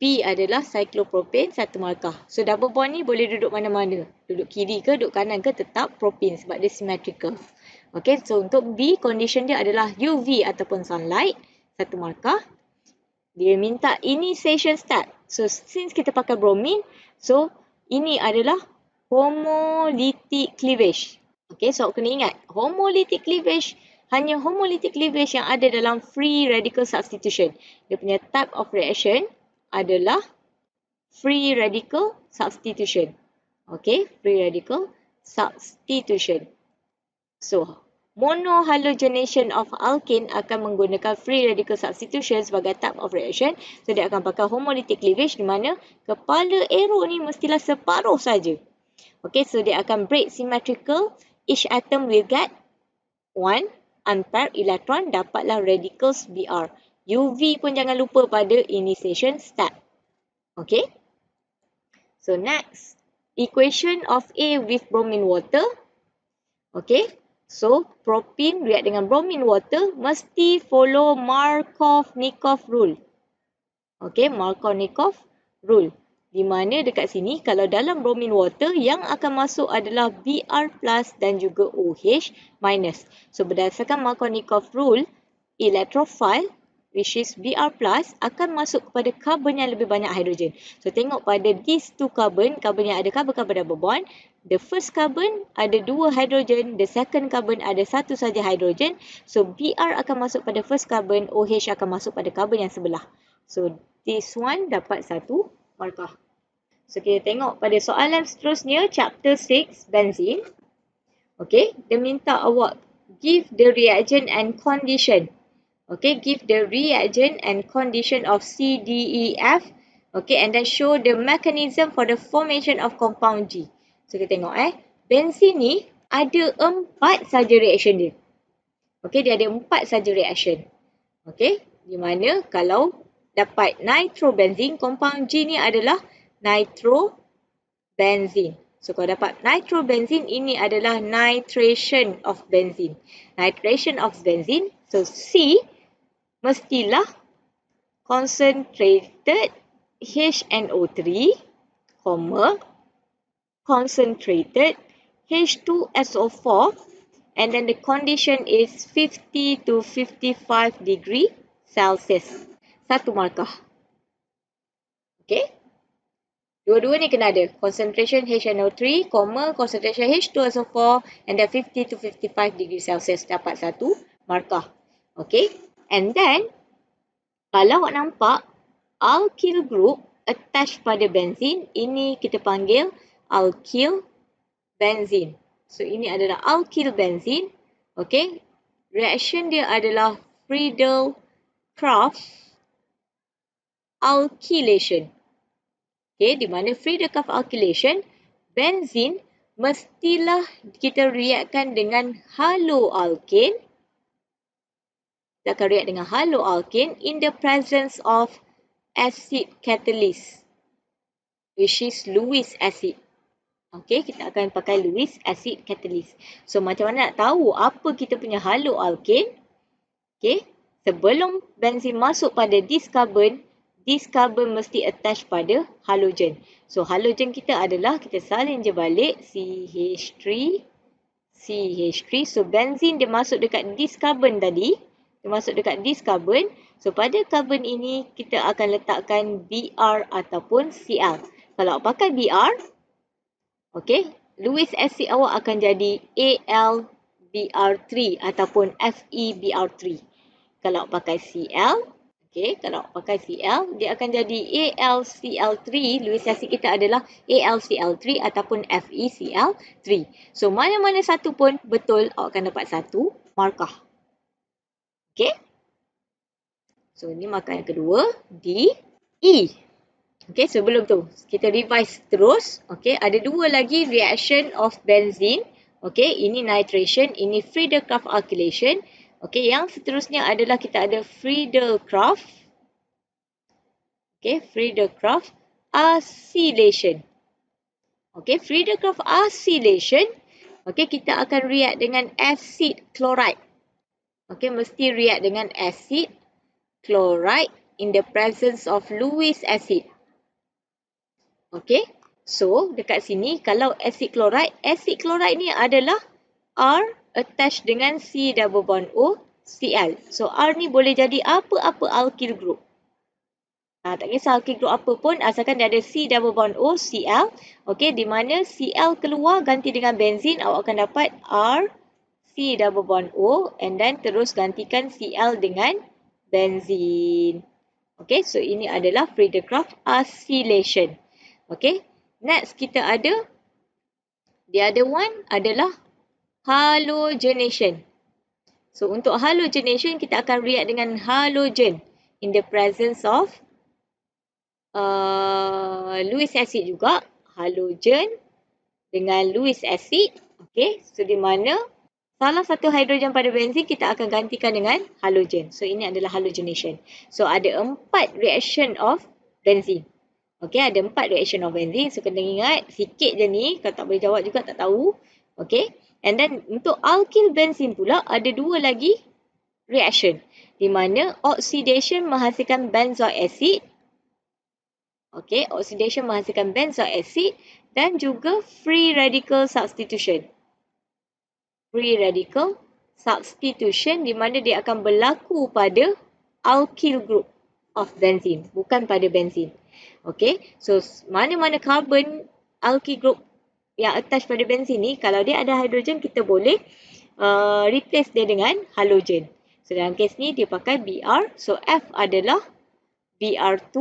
B adalah cyclopropane, 1 markah. So, double bond ni boleh duduk mana-mana. Duduk kiri ke, duduk kanan ke, tetap propane sebab dia symmetrical. Okay, so untuk B, condition dia adalah UV ataupun sunlight, 1 markah. Dia minta initiation start. So, since kita pakai bromine, so ini adalah homolytic cleavage. Okay, so kena ingat, homolytic cleavage, hanya homolytic cleavage yang ada dalam free radical substitution. Dia punya type of reaction adalah free radical substitution. Okay, free radical substitution. So, monohalogenation of alkane akan menggunakan free radical substitution sebagai type of reaction. So, dia akan pakai homolytic cleavage di mana kepala arrow ni mestilah separuh saja. Okay, so dia akan break symmetrical. Each atom will get 1 unpaired electron, dapatlah radicals Br. UV pun jangan lupa pada initiation start. Okay. So, next. Equation of A with bromine water. Okay. So, propene react dengan bromine water mesti follow Markov-Nikov rule. Okay, Markov-Nikov rule. Di mana dekat sini, kalau dalam bromine water, yang akan masuk adalah Br plus dan juga OH minus. So, berdasarkan Markov-Nikov rule, electrophile, which is Br plus, akan masuk kepada carbon yang lebih banyak hidrogen. So, tengok pada these two carbon yang ada carbon-carbon double bond, the first carbon ada 2 hidrogen, the second carbon ada 1 saja hidrogen. So, Br akan masuk pada first carbon, OH akan masuk pada carbon yang sebelah. So, this one dapat 1 markah. So, kita tengok pada soalan seterusnya, chapter 6, benzene. Okay, dia minta awak give the reagent and condition. Okay, give the reagent and condition of C, D, E, F. Okay, and then show the mechanism for the formation of compound G. So, kita tengok benzene ni, ada 4 saja reaction dia. Okey, dia ada 4 saja reaction. Okey, di mana kalau dapat nitrobenzene, compound G ni adalah nitrobenzene. So, kalau dapat nitrobenzene, ini adalah nitration of benzene. Nitration of benzene, so C mestilah concentrated HNO3, concentrated H2SO4, and then the condition is 50 to 55 degree Celsius. 1 markah. Okay. Dua-dua ni kena ada. Concentration HNO3, concentration H2SO4, and then 50 to 55 degree Celsius. Dapat 1 markah. Okay. And then, kalau awak nampak, alkyl group attached pada benzene, ini kita panggil alkyl benzene. So, ini adalah alkyl benzene. Okay. Reaction dia adalah Friedel-Crafts alkylation. Okay, di mana Friedel-Crafts alkylation, benzene mestilah kita reaktkan dengan haloalkane. Kita akan react dengan haloalkane in the presence of acid catalyst, which is Lewis acid. Okay, kita akan pakai Lewis acid catalyst. So, macam mana nak tahu apa kita punya haloalkane? Okay, sebelum benzene masuk pada this carbon mesti attach pada halogen. So, halogen kita adalah, kita salin je balik, CH3, CH3. So, benzene dia masuk dekat this carbon tadi. Dia masuk dekat this carbon. So, pada carbon ini, kita akan letakkan Br ataupun Cl. Kalau pakai Br, okay, Lewis acid awak akan jadi AlBr3 ataupun FeBr3. Kalau pakai Cl, okay, kalau pakai Cl, dia akan jadi AlCl3. Lewis acid kita adalah AlCl3 ataupun FeCl3. So, mana-mana satu pun betul, awak akan dapat 1 markah. Okay. So, ini markah yang kedua, D, E. Okay, sebelum tu, kita revise terus. Okay, ada 2 lagi reaction of benzene. Okay, ini nitration, ini Friedel-Crafts alkylation. Okay, yang seterusnya adalah kita ada Friedel-Crafts. Okay, Friedel-Crafts acylation. Okay, Friedel-Crafts acylation. Okay, kita akan react dengan acid chloride. Okay, mesti react dengan acid chloride in the presence of Lewis acid. Okay, so dekat sini kalau acid chloride ni adalah R attached dengan C double bond O, Cl. So, R ni boleh jadi apa-apa alkyl group. Tak kisah alkyl group apa pun, asalkan dia ada C double bond O, Cl. Okay, di mana Cl keluar ganti dengan benzene, awak akan dapat R, C double bond O, and then terus gantikan Cl dengan benzene. Okay, so ini adalah Friedel-Crafts acylation. Okay, next kita ada, the other one adalah halogenation. So, untuk halogenation, kita akan react dengan halogen in the presence of Lewis acid juga. Halogen dengan Lewis acid. Okay, so di mana salah satu hidrogen pada benzene kita akan gantikan dengan halogen. So, ini adalah halogenation. So, ada 4 reaction of benzene. Okay, ada 4 reaction of benzene. So, kena ingat sikit je ni. Kalau tak boleh jawab juga tak tahu. Okay. And then, untuk alkyl benzene pula, ada 2 lagi reaction. Di mana oxidation menghasilkan benzoic acid. Okay, oxidation menghasilkan benzoic acid. Dan juga free radical substitution. Free radical substitution di mana dia akan berlaku pada alkyl group of benzene. Bukan pada benzene. Okay, so mana-mana carbon alkyl group yang attach pada benzene ni, kalau dia ada hidrogen, kita boleh replace dia dengan halogen. So, dalam kes ni, dia pakai Br. So, F adalah Br2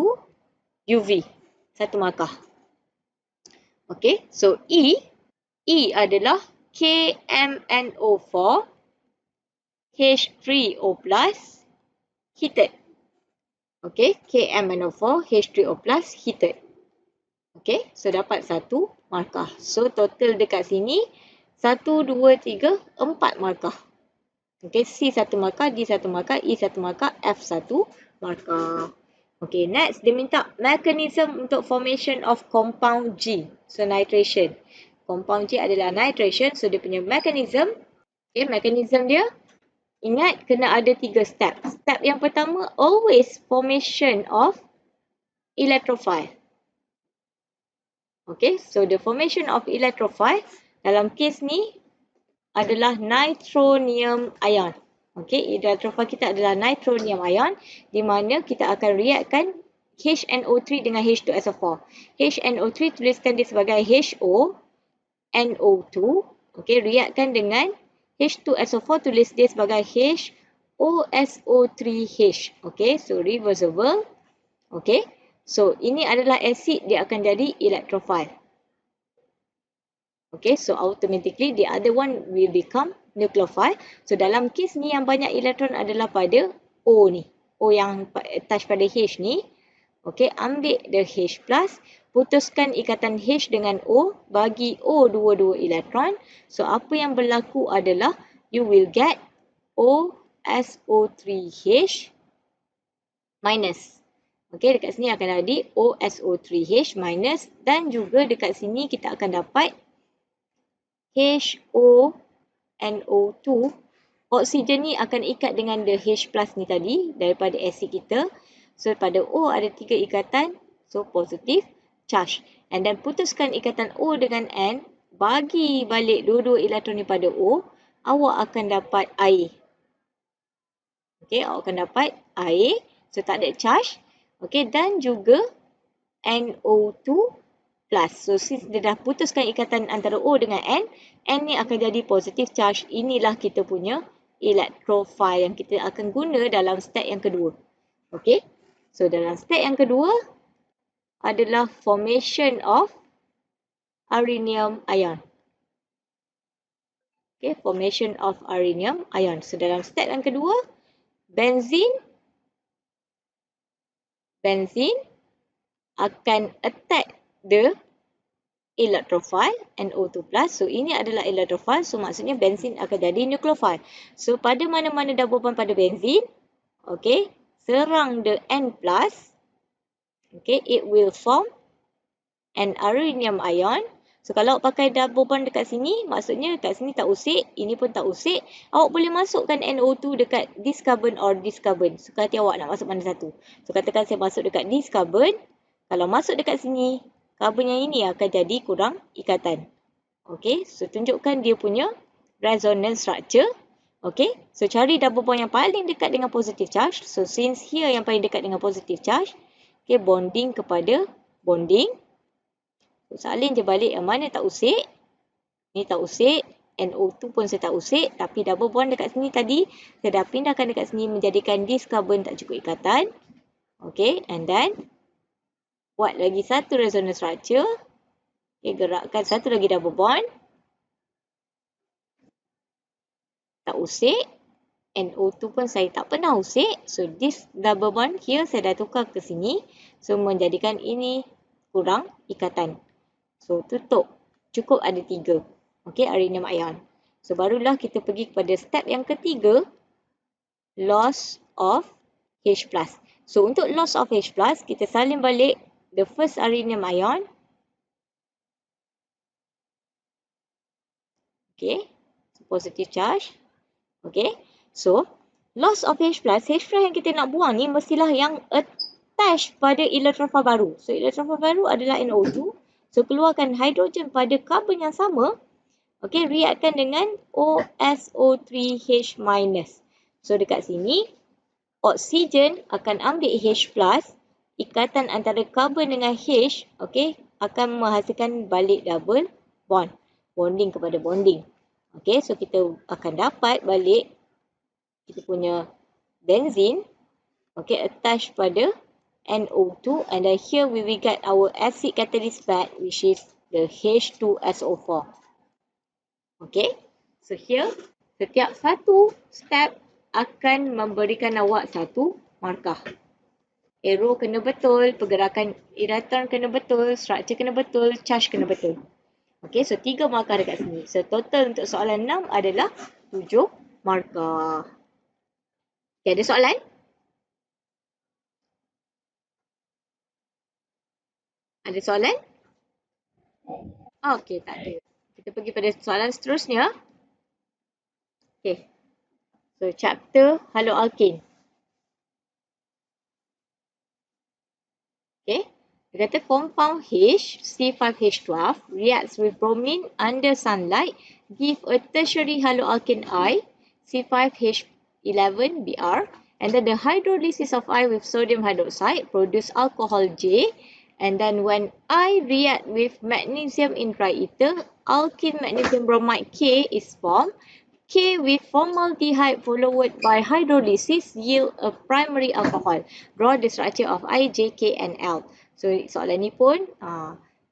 UV. 1 markah. Okay, so E adalah KMNO4 H3O+, heated. Okay, KMNO4 H3O+, heated. Okay, so dapat 1 markah. So, total dekat sini 1, 2, 3, 4 markah. Okey, C 1 markah, D 1 markah, E 1 markah, F 1 markah. Okey, next dia minta mechanism untuk formation of compound G. So nitration. Compound G adalah nitration, so dia punya mechanism. Okey, mechanism dia ingat kena ada 3 step. Step yang pertama always formation of electrophile. Okay, so the formation of electrophile dalam kes ni adalah nitronium ion. Okay, electrophile kita adalah nitronium ion di mana kita akan reaktkan HNO3 dengan H2SO4. HNO3 tuliskan dia sebagai HO, NO2. Okay, reaktkan dengan H2SO4 tulis dia sebagai HOSO3H. Okay, so reversible. Okay. So, ini adalah asid, dia akan jadi electrophile. Okay, so automatically the other one will become nucleophile. So, dalam kes ni yang banyak elektron adalah pada O ni. O yang attach pada H ni. Okay, ambil the H+, putuskan ikatan H dengan O, bagi O dua-dua elektron. So, apa yang berlaku adalah you will get OSO3H minus. Okey, dekat sini akan ada OSO3H minus dan juga dekat sini kita akan dapat HONO2. Oksigen ni akan ikat dengan the H+ ni tadi daripada asid kita. So, pada O ada 3 ikatan. So, positive charge. And then putuskan ikatan O dengan N. Bagi balik dua-dua elektron ni pada O. Awak akan dapat air. Okey, awak akan dapat air. So, tak ada charge. Okey, dan juga NO2 plus. So, since dia dah putuskan ikatan antara O dengan N ni akan jadi positive charge. Inilah kita punya electrophile yang kita akan guna dalam step yang kedua. Okey, so dalam step yang kedua adalah formation of arenium ion. Okey, formation of arenium ion. So, dalam step yang kedua, benzene akan attack the electrophile NO2+. So, ini adalah electrophile. So, maksudnya benzene akan jadi nucleophile. So, pada mana-mana double bond pada benzene, okay, serang the N+, okay, it will form an arenium ion. So, kalau awak pakai double bond dekat sini, maksudnya dekat sini tak usik, ini pun tak usik. Awak boleh masukkan NO2 dekat this carbon or this carbon. Suka hati awak nak masuk mana satu. So, katakan saya masuk dekat this carbon. Kalau masuk dekat sini, carbon yang ini akan jadi kurang ikatan. Okay, so tunjukkan dia punya resonance structure. Okay, so cari double bond yang paling dekat dengan positive charge. So, since here yang paling dekat dengan positive charge, okay, bonding kepada bonding. So, salin je balik yang mana tak usik. Ni tak usik. NO2 pun saya tak usik. Tapi double bond dekat sini tadi, saya dah pindahkan dekat sini menjadikan this carbon tak cukup ikatan. Okay, and then buat lagi satu resonance structure. Okay, gerakkan satu lagi double bond. Tak usik. NO2 pun saya tak pernah usik. So, this double bond here saya dah tukar ke sini. So, menjadikan ini kurang ikatan. So, tutup. Cukup ada 3. Okay, arenium ion. So, barulah kita pergi kepada step yang ketiga. Loss of H+. So, untuk loss of H+, kita salin balik the first arenium ion. Okay, so positive charge. Okay, so loss of H+, yang kita nak buang ni mestilah yang attach pada electrophile baru. So, electrophile baru adalah NO2. So, keluarkan hidrogen pada carbon yang sama. Okay, reaktkan dengan OSO3H minus. So, dekat sini, oksigen akan ambil H+, ikatan antara carbon dengan H, okay, akan menghasilkan balik double bond. Bonding kepada bonding. Okay, so kita akan dapat balik kita punya benzene, okay, attach pada NO2, and then here we will get our acid catalyst back, which is the H2SO4. Okay, so here setiap satu step akan memberikan awak satu markah. Arrow kena betul, pergerakan elektron kena betul, structure kena betul, charge kena betul. Okey, so 3 markah dekat sini. So total untuk soalan 6 adalah 7 markah. Okey, ada soalan? Ada soalan? Okey, tak ada. Kita pergi pada soalan seterusnya. Okey. So chapter haloalkane. Okay. Dia kata compound H, C5H12 reacts with bromine under sunlight, give a tertiary haloalkane I, C5H11Br, and then the hydrolysis of I with sodium hydroxide produce alcohol J, and then when I react with magnesium in dry ether, alkene magnesium bromide K is formed. K with formaldehyde followed by hydrolysis yield a primary alcohol. Draw the structure of I, J, K and L. So soalan ni pun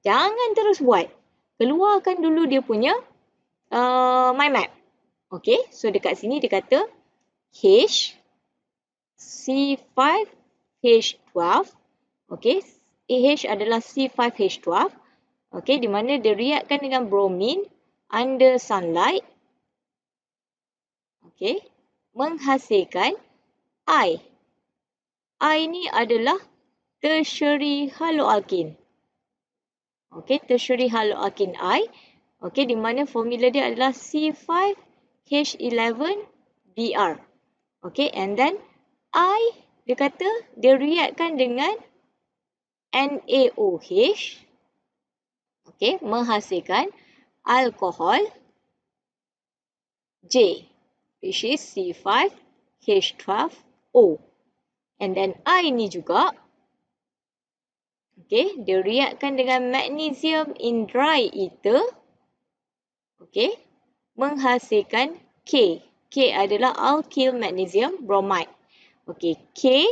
jangan terus buat. Keluarkan dulu dia punya mind map. Okay, so dekat sini dia kata H, C5H12. Okay, H adalah C5H12. Okay, di mana dia reaktkan dengan bromine under sunlight. Okay, menghasilkan I. I ni adalah tertiary haloalkane. Okay, tertiary haloalkane I. Okay, di mana formula dia adalah C5H11Br. Okay, and then I, dia kata dia reaktkan dengan NaOH. Okay, menghasilkan alkohol J, which is C5H12O. And then I ni juga, okay, dia reaktkan dengan magnesium in dry ether, okay, menghasilkan K. K adalah alkyl magnesium bromide. Okay, K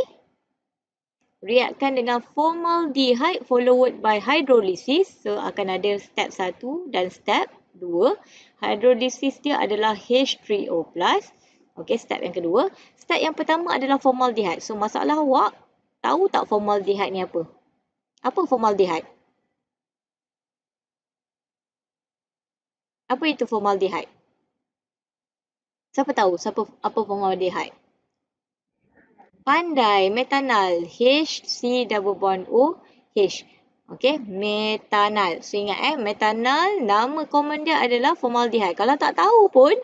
reaktkan dengan formaldehyde followed by hydrolysis. So, akan ada step 1 dan step 2. Hydrolysis dia adalah H3O+. Okay, step yang kedua. Step yang pertama adalah formaldehyde. So, masalah awak, tahu tak formaldehyde ni apa? Apa formaldehyde? Apa itu formaldehyde? Siapa tahu apa formaldehyde? Pandai, metanal. H, C, double bond O, H. Okay, metanal. So, ingat metanal, nama common dia adalah formaldehyde. Kalau tak tahu pun,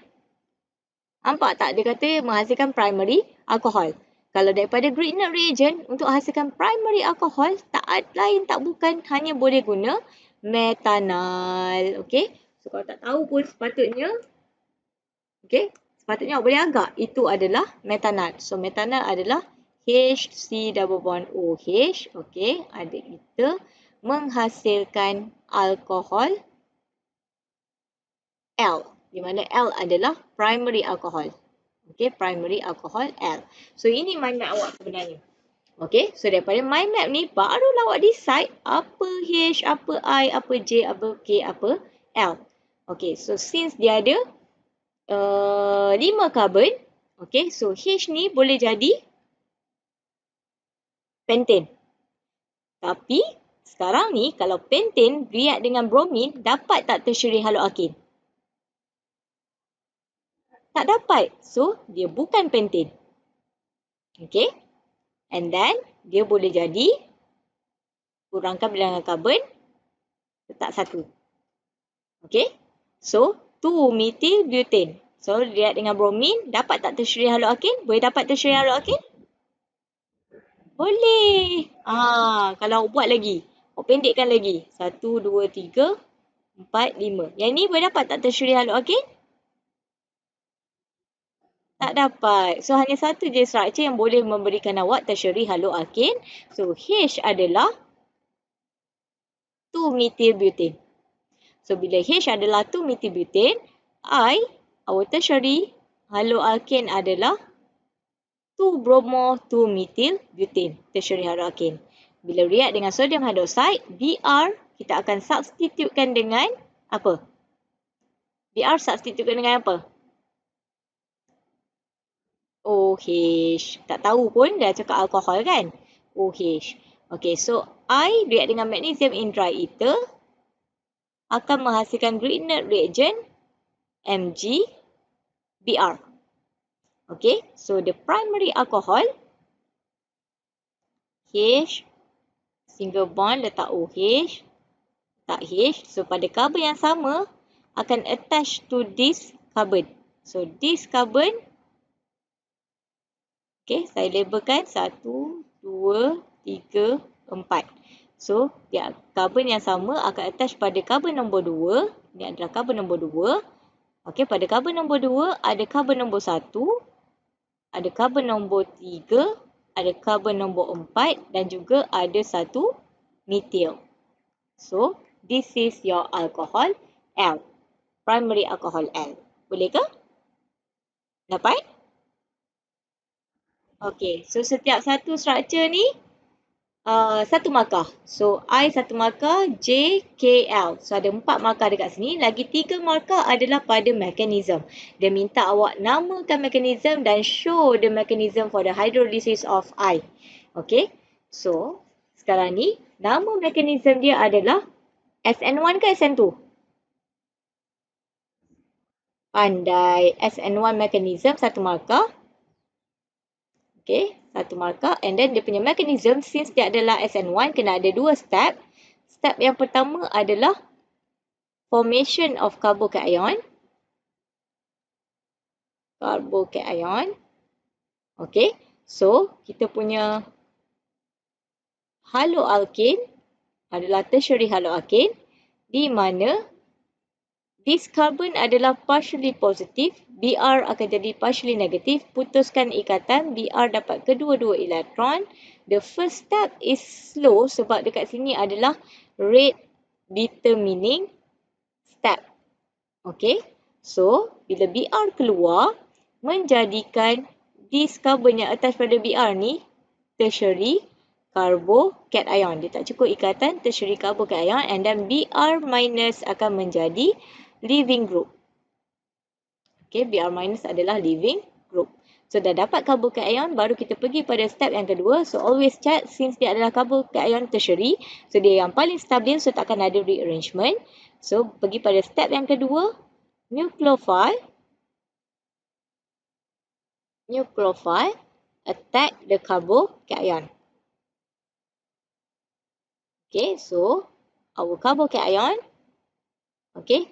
nampak tak dia kata menghasilkan primary alcohol. Kalau daripada Grignard reagent, untuk hasilkan primary alcohol, tak lain tak bukan, hanya boleh guna metanal. Okay, so kalau tak tahu pun sepatutnya, okay, sepatutnya awak boleh agak itu adalah metanal. So metanal adalah HC double bond OH. Okay, adik kita menghasilkan alkohol L. Di mana L adalah primary alcohol. Okay, primary alcohol L. So ini mind map awak sebenarnya. Okay, so daripada mind map ni barulah awak decide apa H, apa I, apa J, apa K, apa L. Okay, so since dia ada 5 carbon, okay, so H ni boleh jadi pentane. Tapi sekarang ni kalau pentane react dengan bromine, dapat tak tertiary haloalkane? Tak dapat. So, dia bukan pentane. Okay. And then, dia boleh jadi kurangkan bilangan karbon, letak 1. Okay. So, 2-methyl butane. So, react dengan bromine, dapat tak tertiary haloalkane? Boleh dapat tertiary haloalkane? Boleh. Kalau buat lagi. Pendekkan lagi. 1, 2, 3, 4, 5. Yang ni boleh dapat tak tertiary haloalkane? Tak dapat. So, hanya satu je structure yang boleh memberikan awak tertiary haloalkane. So, H adalah 2-methyl butane. So, bila H adalah 2-methyl butane, I, our tertiary haloalkane adalah 2-bromo 2-methyl butane. Tertiary haloalkane. Bila react dengan sodium hydroxide, Br, kita akan substitutekan dengan apa? Br substitutekan dengan apa? OH. Tak tahu pun dah cakap alkohol kan? OH. Okay, so I react dengan magnesium in dry ether. akan menghasilkan Grignard reagent MgBr. Okay, so the primary alcohol H, single bond letak OH, letak H. So pada carbon yang sama akan attach to this carbon. So this carbon, okay, saya labelkan 1, 2, 3, 4. So ya, carbon yang sama akan attach pada carbon nombor 2. Ini adalah carbon nombor 2. Okay, pada carbon nombor 2 ada carbon nombor 1. Ada carbon nombor 3, ada carbon nombor 4 dan juga ada satu methyl. So, this is your alcohol L. Primary alcohol L. Boleh ke? Dapat? Okay, so setiap satu structure ni satu markah. So, I satu markah, J, K, L. So, ada 4 markah dekat sini. Lagi 3 markah adalah pada mechanism. Dia minta awak namakan mechanism dan show the mechanism for the hydrolysis of I. Okay. So, sekarang ni, nama mechanism dia adalah SN1 ke SN2? Pandai. SN1 mechanism, satu markah. Okay, satu markah. And then dia punya mechanism, since dia adalah SN1, kena ada 2 step. Step yang pertama adalah formation of carbocation. Carbocation. Okay, so kita punya haloalkane adalah tertiary haloalkane, di mana this carbon adalah partially positive, Br akan jadi partially negative, putuskan ikatan, Br dapat kedua-dua elektron. The first step is slow sebab dekat sini adalah rate determining step. Okay, so bila Br keluar, menjadikan this carbon yang attach pada Br ni tertiary carbocation. Dia tak cukup ikatan tertiary carbocation, and then Br minus akan menjadi leaving group. Okay, Br minus adalah leaving group. So, dah dapat carbocation, baru kita pergi pada step yang kedua. So, always check, since dia adalah carbocation tertiary, so dia yang paling stabil, so takkan ada rearrangement. So, pergi pada step yang kedua, nucleophile attack the carbocation. Okay, so, our carbocation, okay,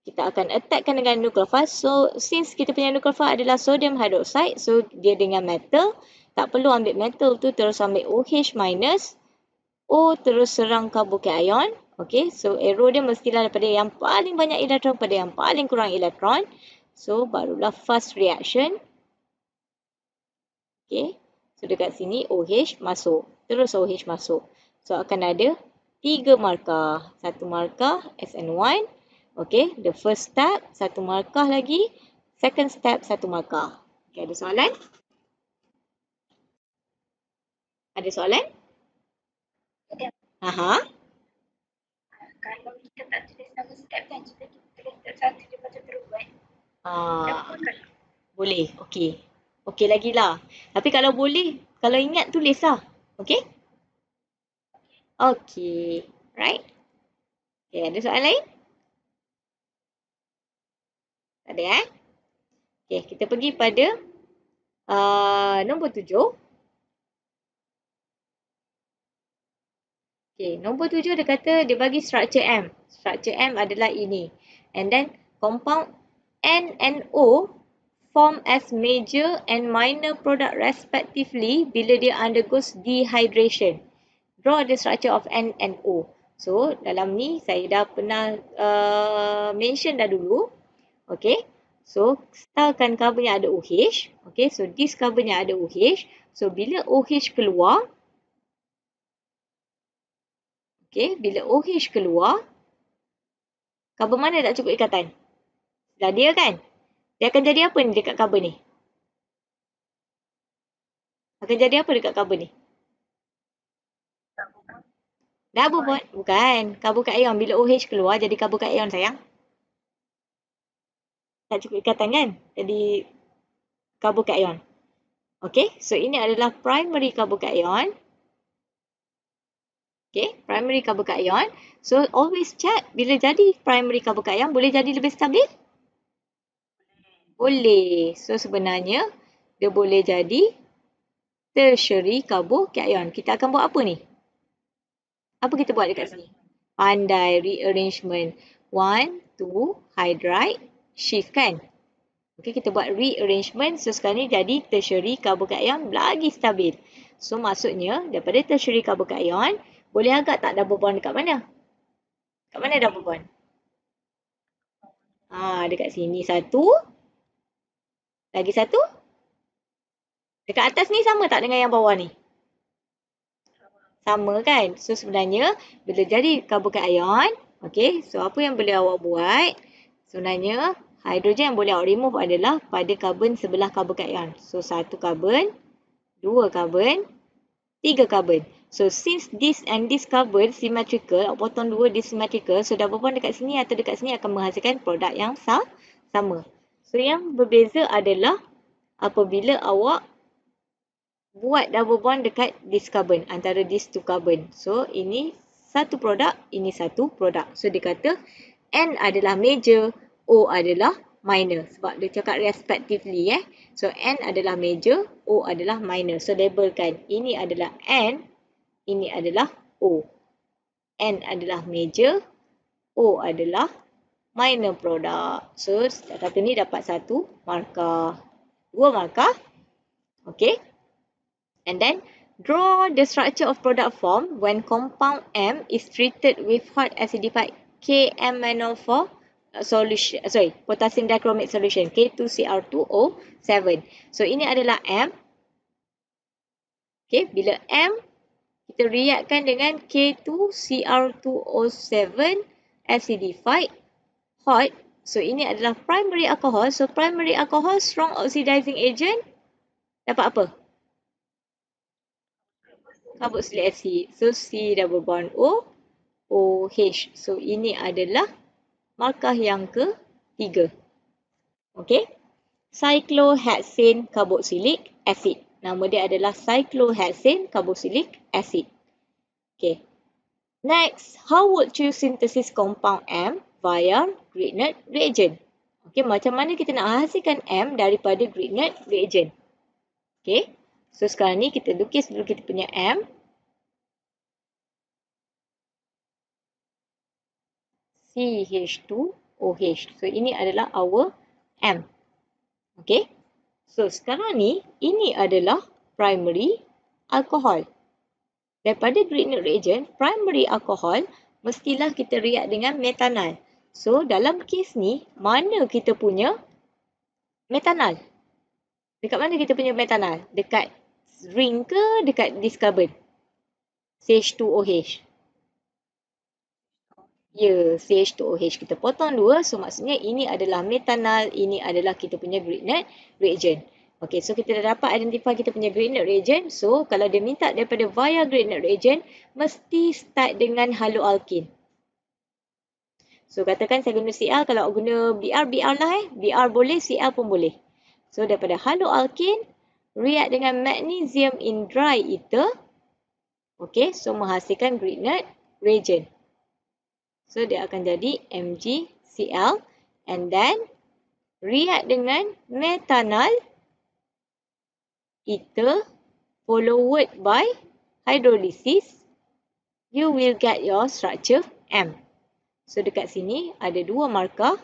kita akan attackkan dengan nucleophile. So, since kita punya nucleophile adalah sodium hydroxide, so dia dengan metal. Tak perlu ambil metal tu, terus ambil OH minus. O terus serang carbocation. Okay, so arrow dia mestilah daripada yang paling banyak elektron pada yang paling kurang elektron. So, barulah fast reaction. Okay, so dekat sini OH masuk. Terus OH masuk. So, akan ada 3 markah. Satu markah SN1. Okay, the first step, satu markah lagi. Second step, satu markah. Okay, ada soalan? Ada soalan? Aha. Kalau kita tak tulis nama step kan, kita tulis step 1 dia macam terubat. Boleh, okey. Okey lagi lah. Tapi kalau boleh, kalau ingat tulislah. Okey? Okey. Right? Okay, ada soalan lain? Tak ada Okay, kita pergi pada nombor 7. Okay, nombor 7 dia kata dia bagi structure M. Structure M adalah ini. And then compound N and O form as major and minor product respectively bila dia undergoes dehydration. Draw the structure of N and O. So, dalam ni saya dah pernah mention dah dulu. Okay. So, starkan carbon yang ada OH. Okay. So, this carbon yang ada OH. So, bila OH keluar. Okay. Bila OH keluar. Carbon mana tak cukup ikatan? Dah dia kan? Dia akan jadi apa ni dekat carbon ni? Akan jadi apa dekat carbon ni? Double bond. Bukan. Carbocation. Bila OH keluar jadi carbocation sayang. Tak cukup ikatan kan? Jadi carbocation. Okay. So ini adalah primary carbocation. Okay, primary carbocation. So always check bila jadi primary carbocation boleh jadi lebih stabil? Boleh. So sebenarnya dia boleh jadi tertiary carbocation. Kita akan buat apa ni? Apa kita buat dekat sini? Pandai rearrangement. 1, 2, hydride, shift kan? Okay, kita buat rearrangement. So sekarang ni jadi tertiary carbocation lagi stabil. So maksudnya daripada tertiary carbocation boleh agak tak double bond dekat mana? Kat mana double bond? Dekat sini satu. Lagi satu. Dekat atas ni sama tak dengan yang bawah ni? Sama kan? So sebenarnya bila jadi carbocation, okay, so apa yang boleh awak buat? Sebenarnya hidrogen yang boleh awak remove adalah pada karbon sebelah carbocation. So satu karbon, dua karbon, tiga karbon. So since this and this carbon symmetrical, awak potong dua dia symmetrical, so double bond dekat sini atau dekat sini akan menghasilkan produk yang sama. So yang berbeza adalah apabila awak buat double bond dekat this carbon, antara these two carbon. So ini satu produk, ini satu produk. So dia kata N adalah major, O adalah minor. Sebab dia cakap respectively. So N adalah major, O adalah minor. So labelkan ini adalah N, ini adalah O. N adalah major, O adalah minor product. So kata ni dapat satu markah, dua markah. Okay. And then draw the structure of product form when compound M is treated with hot acidified KMnO4 solution, potassium dichromate solution, K2Cr2O7. So ini adalah M. Okay, bila M kita reaktkan dengan K2Cr2O7 acidified hot. So ini adalah primary alcohol. So primary alcohol strong oxidizing agent dapat apa? Carboxylic acid. So C double bond O, OH. So ini adalah markah yang ketiga. Okay. Cyclohexane carboxylic acid. Nama dia adalah cyclohexane carboxylic acid. Okay. Next, how would you synthesis compound M via Grignard reagent? Okay, macam mana kita nak hasilkan M daripada Grignard reagent? Okay. So sekarang ni kita lukis dulu kita punya M. CH2OH. So ini adalah our M. Okay. So sekarang ni ini adalah primary alcohol. Daripada Grignard reagent, primary alcohol mestilah kita react dengan metanol. So dalam kes ni mana kita punya metanol? Dekat mana kita punya metanol? Dekat ring ke dekat this carbon? CH2OH. Ya, CH2OH kita potong dua. So maksudnya ini adalah metanol, ini adalah kita punya Grignard reagent. Okay, so kita dah dapat identify kita punya Grignard reagent. So kalau dia minta daripada via Grignard reagent, mesti start dengan haloalkin. So katakan saya guna Cl, kalau guna Br, Br lah Br boleh, Cl pun boleh. So daripada haloalkin, react dengan magnesium in dry ether. Okay, so menghasilkan Grignard reagent. So dia akan jadi MgCl and then react dengan metanol ether followed by hydrolysis. You will get your structure M. So dekat sini ada dua markah.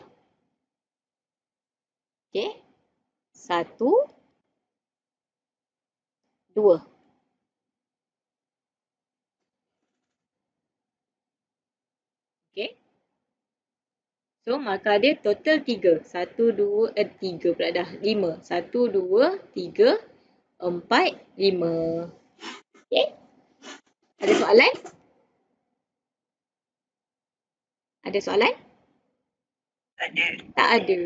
Okay. Satu. Dua. Okay. So markah dia total 3. 1, 2, 3 pula dah. 5. 1, 2, 3, 4, 5. Okay. Ada soalan? Ada soalan? Tak ada. Tak ada.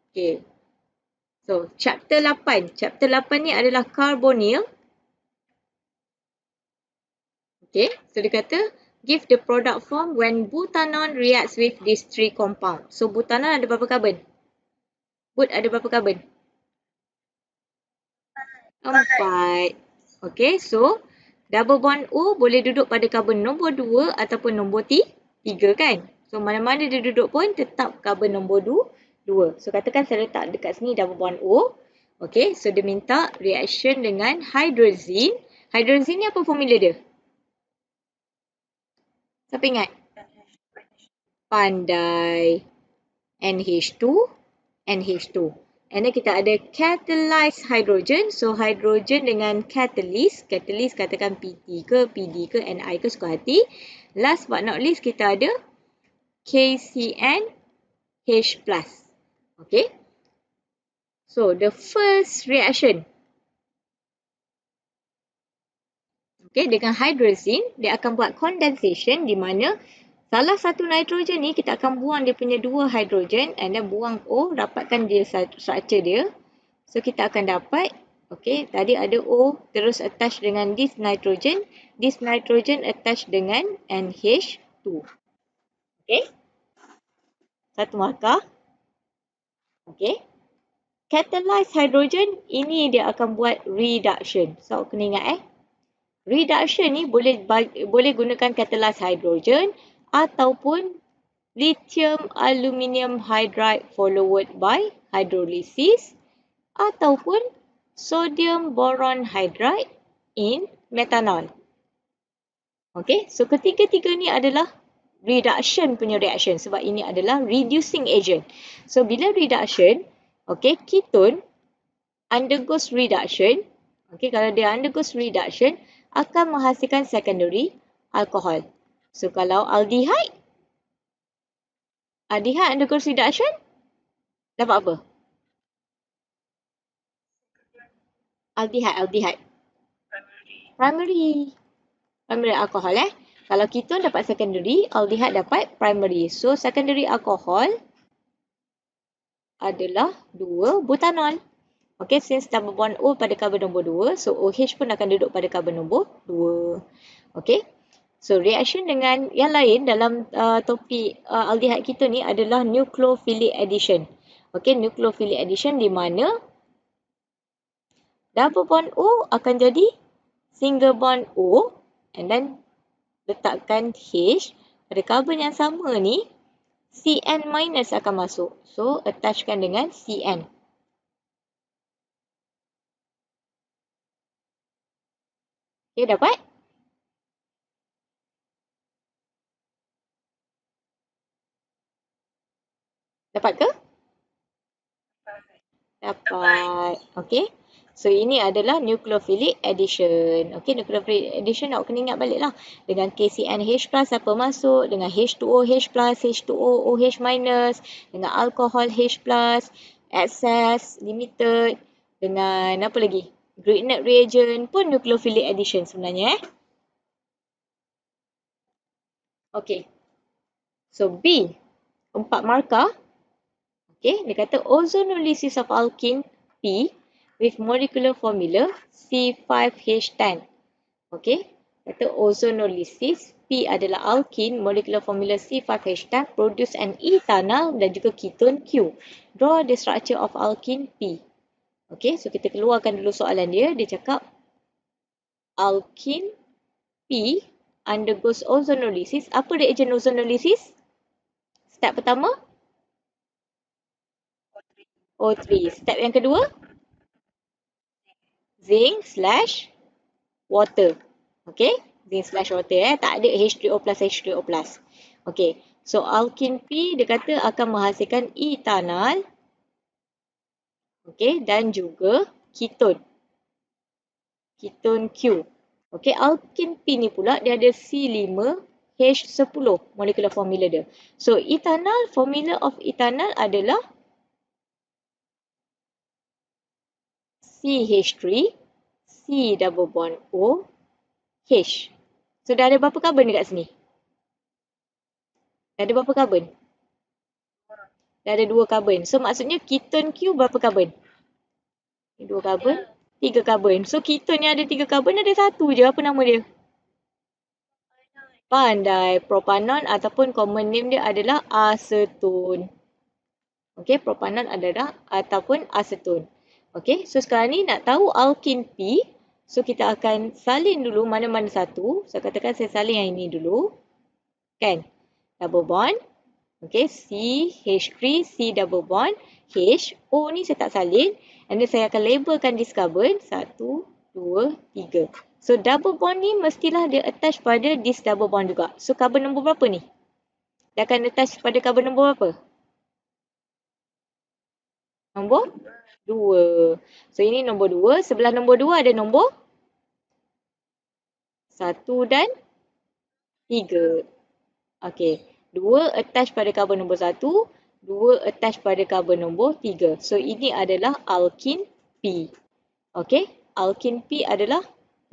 Okay. So chapter 8. Chapter 8 ni adalah carbonyl. Okay. So dia kata give the product form when butanol reacts with these three compound. So butanol ada berapa karbon? But ada berapa karbon? 4. Okay, so Double bond O boleh duduk pada karbon nombor 2 ataupun nombor 3 kan. So mana-mana dia duduk pun tetap karbon nombor 2. So katakan saya letak dekat sini double bond O. Okay, so dia minta reaction dengan hydrazine. Hydrazine ni apa formula dia? Siapa ingat? Pandai. NH2, NH2. And then kita ada catalyzed hydrogen. So hydrogen dengan catalyst. Catalyst katakan PT ke, PD ke, Ni ke, suka hati. Last but not least kita ada KCnH+. Okay. So the first reaction. Okay, dengan hydrazine, dia akan buat condensation di mana salah satu nitrogen ni kita akan buang dia punya 2 hydrogen and then buang O, dapatkan dia structure dia. So kita akan dapat, okay, tadi ada O terus attach dengan this nitrogen attach dengan NH2. Okay. Satu markah. Okay. Catalyzed hydrogen, ini dia akan buat reduction. So kena ingat reduction ni boleh gunakan catalyzed hydrogen ataupun lithium aluminium hydride followed by hydrolysis ataupun sodium boron hydride in methanol. Okay, so ketiga-tiga ni adalah reduction punya reaction sebab ini adalah reducing agent. So bila reduction, okay, ketone undergoes reduction. Okay, kalau dia undergoes reduction, akan menghasilkan secondary alcohol. So kalau aldehyde undergoes reduction, dapat apa? Aldehyde. Primary alcohol Kalau ketone dapat secondary, aldehyde dapat primary. So secondary alcohol adalah 2 butanol. Okay, since double bond O pada karbon nombor 2, so OH pun akan duduk pada karbon nombor 2. Okay, so reaction dengan yang lain dalam topik aldehyde kita ni adalah nucleophilic addition. Okay, nucleophilic addition di mana double bond O akan jadi single bond O and then letakkan H pada karbon yang sama ni, Cn minus akan masuk. So attachkan dengan Cn. Okay, dapat? Dapat ke? Dapat. Okay. So ini adalah nucleophilic addition. Okay, nucleophilic addition nak kena ingat balik lah. Dengan KCnH+, apa masuk? Dengan H2OH+, H2OOH-, dengan alcohol H+, excess, limited, dengan apa lagi? Grignard reagent pun nucleophilic addition sebenarnya. Okay. So B, 4 markah. Okay, dia kata ozonolysis of alkene P with molecular formula C5H10. Okay, kata ozonolysis P adalah alkene, molecular formula C5H10 produce an ethanol dan juga ketone Q. Draw the structure of alkene P. Okay, so kita keluarkan dulu soalan dia. Dia cakap alkene P undergoes ozonolysis. Apa reagen ozonolysis? Step pertama? O3. Step yang kedua? Zinc/water. Okay? Zinc/water. Tak ada H3O+, H3O+. Okay. So, alkene P dia kata akan menghasilkan ethanol. Okay. Dan juga ketone. Ketone Q. Okay. Alkene P ni pula dia ada C5H10 molecular formula dia. So, ethanol, formula of ethanol adalah CH3, C double bond O, H. So, dah ada berapa karbon dekat sini? Dah ada berapa karbon? Dah ada 2 karbon. So, maksudnya ketone Q berapa karbon? 2 karbon, 3 karbon. So, ketone yang ada 3 karbon ada 1 je. Apa nama dia? Pandai. Propanon ataupun common name dia adalah acetone. Okay, propanon adalah ataupun acetone. Okay, so sekarang ni nak tahu alkene P. So kita akan salin dulu mana-mana satu. So katakan saya salin yang ini dulu. Kan? Double bond. Okay, CH3, C double bond, H. O ni saya tak salin. And then saya akan labelkan this carbon. 1, 2, 3. So double bond ni mestilah dia attach pada this double bond juga. So carbon nombor berapa ni? Dia akan attach pada carbon nombor berapa? Nombor 2. So ini nombor 2. Sebelah nombor 2 ada nombor 1 dan 3. Okay. 2 attach pada carbon nombor 1. 2 attach pada carbon nombor 3. So ini adalah alkene P. Okay. Alkene P adalah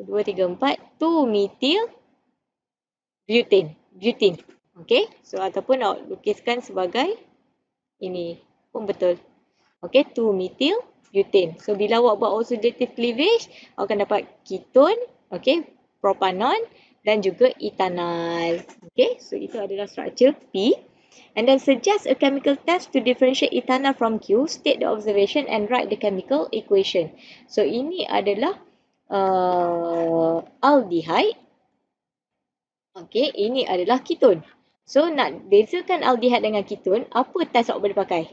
2, 3, 4. 2-methyl butane. Butane. Okay. So ataupun awak lukiskan sebagai ini pun betul. Okay. 2-methyl butane. So bila awak buat oxidative cleavage, awak akan dapat ketone. Okay. Propanon. Dan juga ethanol. Okay, so itu adalah struktur P. And then suggest a chemical test to differentiate ethanol from Q, state the observation and write the chemical equation. So ini adalah aldehyde. Okay, ini adalah ketone. So nak bezakan aldehyde dengan ketone, apa test awak boleh pakai?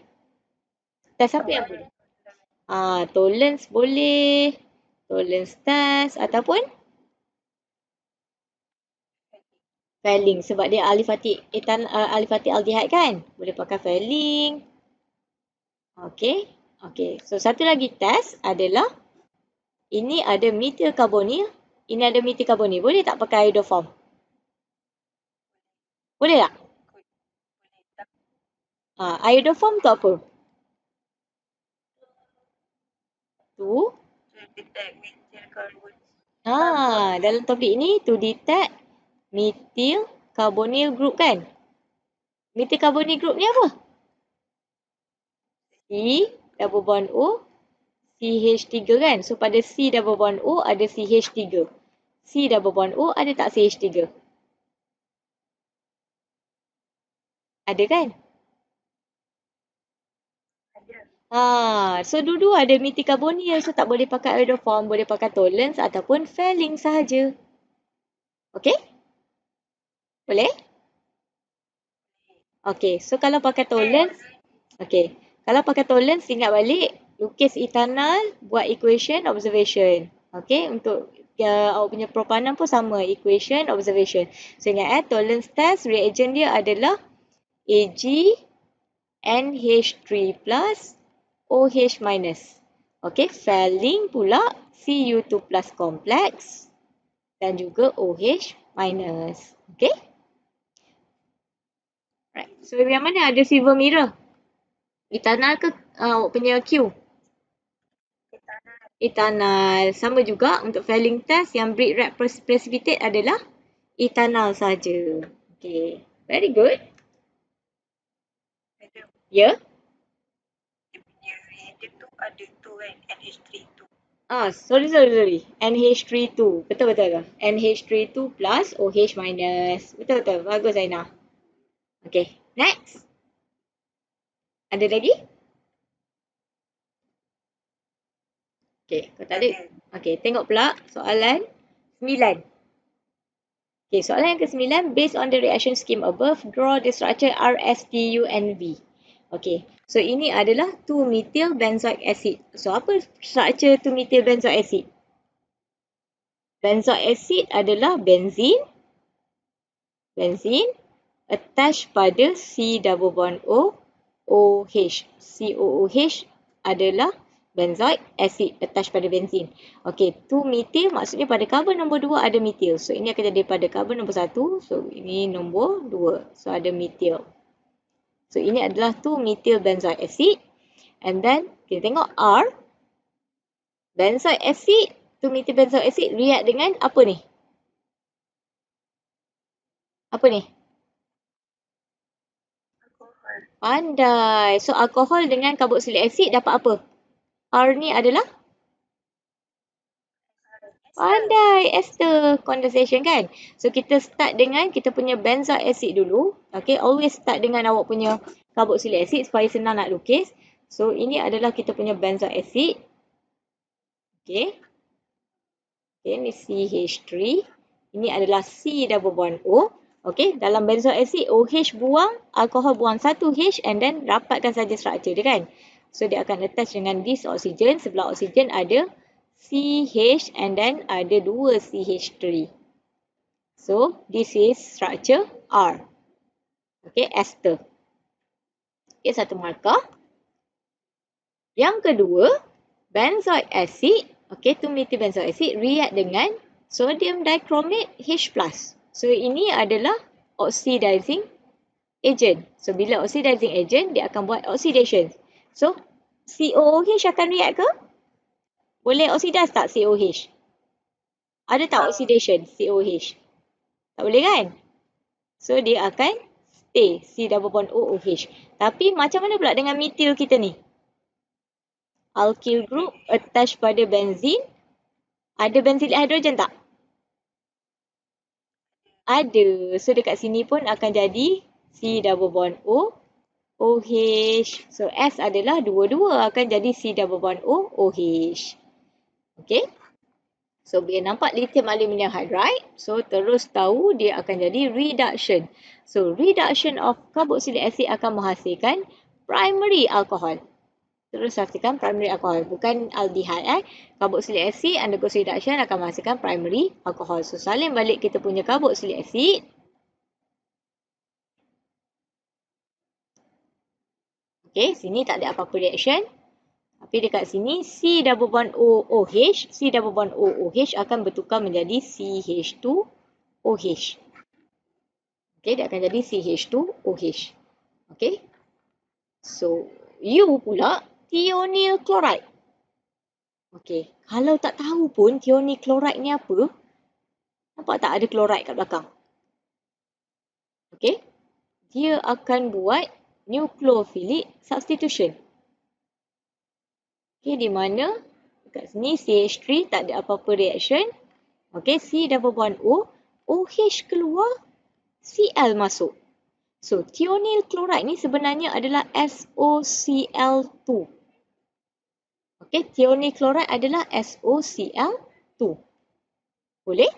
Test apa yang boleh? Tolerance boleh. Tolerance test ataupun Fehling sebab dia aliphatic aldehyde kan. Boleh pakai Fehling. Okey. Okey. So satu lagi test adalah ini ada methyl carbonyl, ini ada methyl carbonyl. Boleh tak pakai iodoform? Boleh tak? Iodoform tu apa? Tu detect methyl carbonyl. Dalam topik ni to detect methyl carbonyl group kan? Methyl carbonyl group ni apa? C double bond O, CH3 kan? So pada C double bond O ada CH3. C double bond O ada tak CH3? Ada kan? So dulu ada methyl carbonyl, so tak boleh pakai iodoform, boleh pakai Tollens ataupun Fehling sahaja. Okey? Boleh? Okey, so kalau pakai Tollens, okey. Kalau pakai Tollens, ingat balik, lukis ethanol, buat equation, observation. Okey, untuk awak punya propanon pun sama, equation, observation. So ingat Tollens test, reagent dia adalah Ag NH3 plus OH minus. Okey, Fehling pula Cu2 plus kompleks dan juga OH minus. Okey? Right. So yang mana ada silver mirror? Ethanol ke awak punya Q? Ethanol. Sama juga untuk Fehling test yang breed red precipitate adalah ethanol saja. Okey. Very good. Ya? Yeah? Dia tu ada tu kan, NH3 tu. Sorry. NH3 2. Betul. NH3 2 plus OH minus. Betul. Bagus Zainah. Okay, next. Ada lagi? Okay, kau tak ada? Okay, tengok pula soalan 9. Okay, soalan yang ke-9. Based on the reaction scheme above, draw the structure RSTUNV. Okay, so ini adalah 2-methyl benzoic acid. So, apa structure 2-methyl benzoic acid? Benzoic acid adalah benzene attach pada C double bond O, OH. COOH adalah benzoic acid attach pada benzene. Okey, 2-methyl maksudnya pada carbon nombor 2 ada methyl. So, ini akan jadi pada carbon nombor 1. So, ini nombor 2. So, ada methyl. So, ini adalah 2-methyl benzoic acid. And then, kita tengok R. Benzoic acid, 2-methyl benzoic acid react dengan apa ni? Apa ni? Pandai. So, alkohol dengan karboksilik asid dapat apa? R ni adalah? Pandai. Ester. Condensation kan? So, kita start dengan kita punya benzoic acid dulu. Okay, always start dengan awak punya karboksilik asid supaya senang nak lukis. So, ini adalah kita punya benzoic acid. Okay. Okay, ni CH3. Ini adalah C double bond O. Okay, dalam benzoic acid, OH buang, alkohol buang 1 H and then rapatkan saja struktur dia kan. So, dia akan attach dengan this oksigen. Sebelah oksigen ada CH and then ada 2 CH3. So, this is structure R. Okay, ester. Okay, satu markah. Yang kedua, benzoic acid. Okay, 2-methyl benzoic acid react dengan sodium dichromate H+. So, ini adalah oxidizing agent. So, bila oxidizing agent, dia akan buat oxidation. So, COOH akan react ke? Boleh oxidize tak COH? Ada tak oxidation COH? Tak boleh kan? So, dia akan stay C double bond OOH. Tapi, macam mana pula dengan methyl kita ni? Alkyl group attach pada benzene. Ada benzylic hydrogen tak? Ada. So, dekat sini pun akan jadi C double bond O, OH. So, S adalah dua-dua akan jadi C double bond O, OH. Okay. So, bila nampak lithium aluminium hydride, so terus tahu dia akan jadi reduction. So, reduction of carboxylic acid akan menghasilkan primary alcohol. Terus pastikan primary alcohol, bukan aldehyde. Carboxylic acid undergoes reduction akan menghasilkan primary alcohol. So, salin balik kita punya carboxylic acid. Okay, sini tak ada apa-apa reaction. Tapi dekat sini C double bond OOH, C double bond OOH akan bertukar menjadi CH2OH. Okay, dia akan jadi CH2OH. Okay. So, U pula thionyl chloride. Okay, kalau tak tahu pun thionyl chloride ni apa, nampak tak ada chloride kat belakang? Okay, dia akan buat nucleophilic substitution. Okay, di mana dekat sini CH3 tak ada apa-apa reaction. Okay, C double bond O, OH keluar, Cl masuk. So, thionyl chloride ni sebenarnya adalah SOCl2. Okay, thionyl chloride adalah SOCl2. Boleh?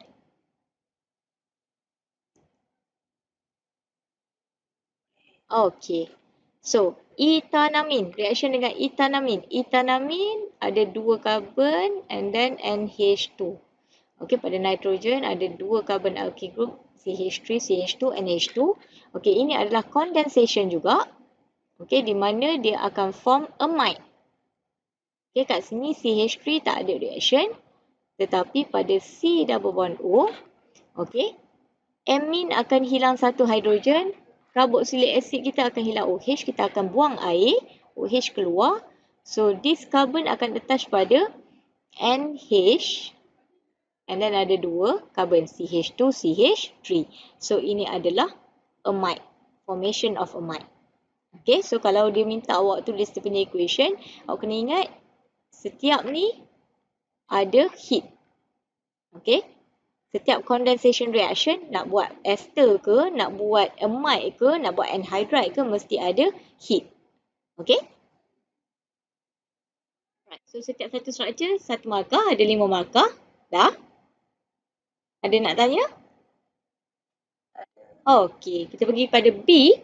Okay. So, etanamin. Reaction dengan etanamin. Etanamin ada 2 karbon and then NH2. Okay, pada nitrogen ada 2 carbon alkyl group CH3, CH2, NH2. Okay, ini adalah condensation juga. Okay, di mana dia akan form amide. Okay, kat sini CH3 tak ada reaction. Tetapi pada C double bond O, okay, amine akan hilang 1 hidrogen. Carboxylic acid kita akan hilang OH. Kita akan buang air. OH keluar. So, this carbon akan attach pada NH. And then ada 2 carbon CH2, CH3. So, ini adalah amide. Formation of amide. Okay, so kalau dia minta awak tulis dia punya equation, awak kena ingat setiap ni ada heat. Okay, setiap condensation reaction nak buat ester ke, nak buat amide ke, nak buat anhydride ke, mesti ada heat. Okay. Right. So, setiap satu structure, 1 markah, ada 5 markah. Dah? Ada nak tanya? Okay, kita pergi pada B.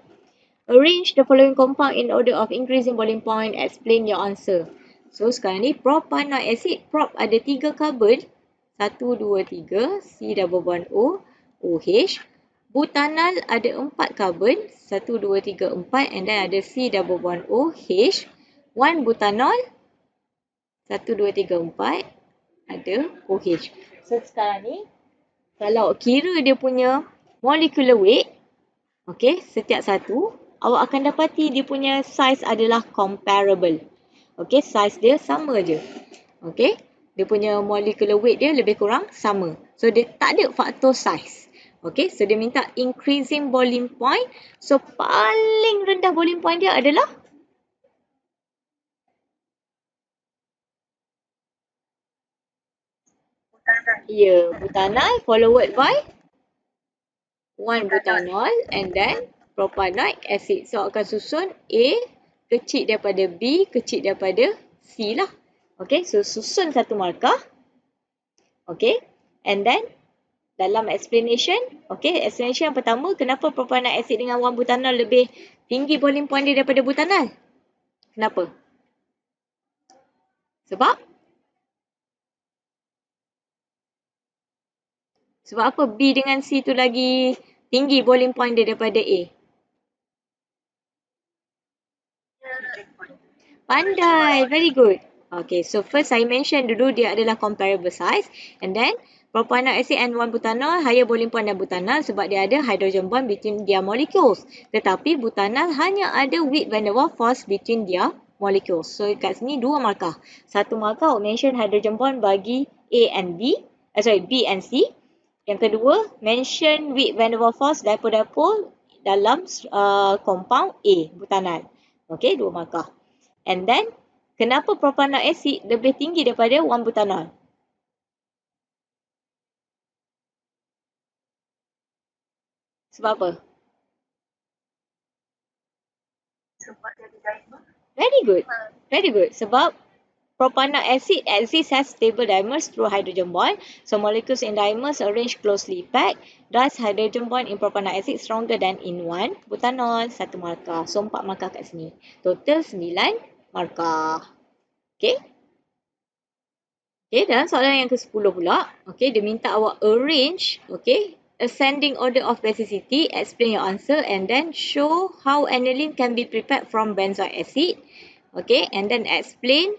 Arrange the following compound in order of increasing boiling point. Explain your answer. So, sekarang ni propanoic acid. Prop ada 3 carbon. 1, 2, 3. C double bond O, OH. Butanal ada 4 carbon. 1, 2, 3, 4. And then ada C double bond OH. 1 butanol. 1, 2, 3, 4. Ada OH. So, sekarang ni, kalau kira dia punya molecular weight, okay, setiap satu, awak akan dapati dia punya size adalah comparable. Okay, size dia sama je. Okay, dia punya molecular weight dia lebih kurang sama. So, dia tak ada faktor size. Okay, so dia minta increasing boiling point. So, paling rendah boiling point dia adalah butanol followed by 1 butanol and then propanoic acid. So, akan susun A kecil daripada B, kecil daripada C lah. Okay, so susun 1 markah. Okay, And then dalam explanation, okay, explanation yang pertama, kenapa propanol acid dengan 1-butanol lebih tinggi boiling point dia daripada butanol? Kenapa? Sebab apa B dengan C tu lagi tinggi boiling point dia daripada A? Pandai, very good. Okay, so first I mention dulu dia adalah comparable size, and then propanol acid and 1-butanol higher boiling point than butanol sebab dia ada hydrogen bond between their molecules. Tetapi butanol hanya ada weak van der Waals force between their molecules. So kat sini 2 markah. 1 markah mention hydrogen bond bagi A and B, B and C. Yang kedua, mention weak van der Waals force dipole-dipole dalam compound A, butanol. Okay, 2 markah. And then, kenapa propanol acid lebih tinggi daripada 1-butanol? Sebab apa? Sebab dia ada dimer. Very good. Very good. Sebab propanol acid exists as stable dimers through hydrogen bond. So, molecules in dimers arranged closely packed. Thus, hydrogen bond in propanol acid stronger than in 1-butanol. 1 markah. So, 4 markah kat sini. Total 9 markah. Okay. Okay, dalam soalan yang ke-10 pula, okay, dia minta awak arrange, okay, ascending order of basicity, explain your answer, and then show how aniline can be prepared from benzoic acid, okay, and then explain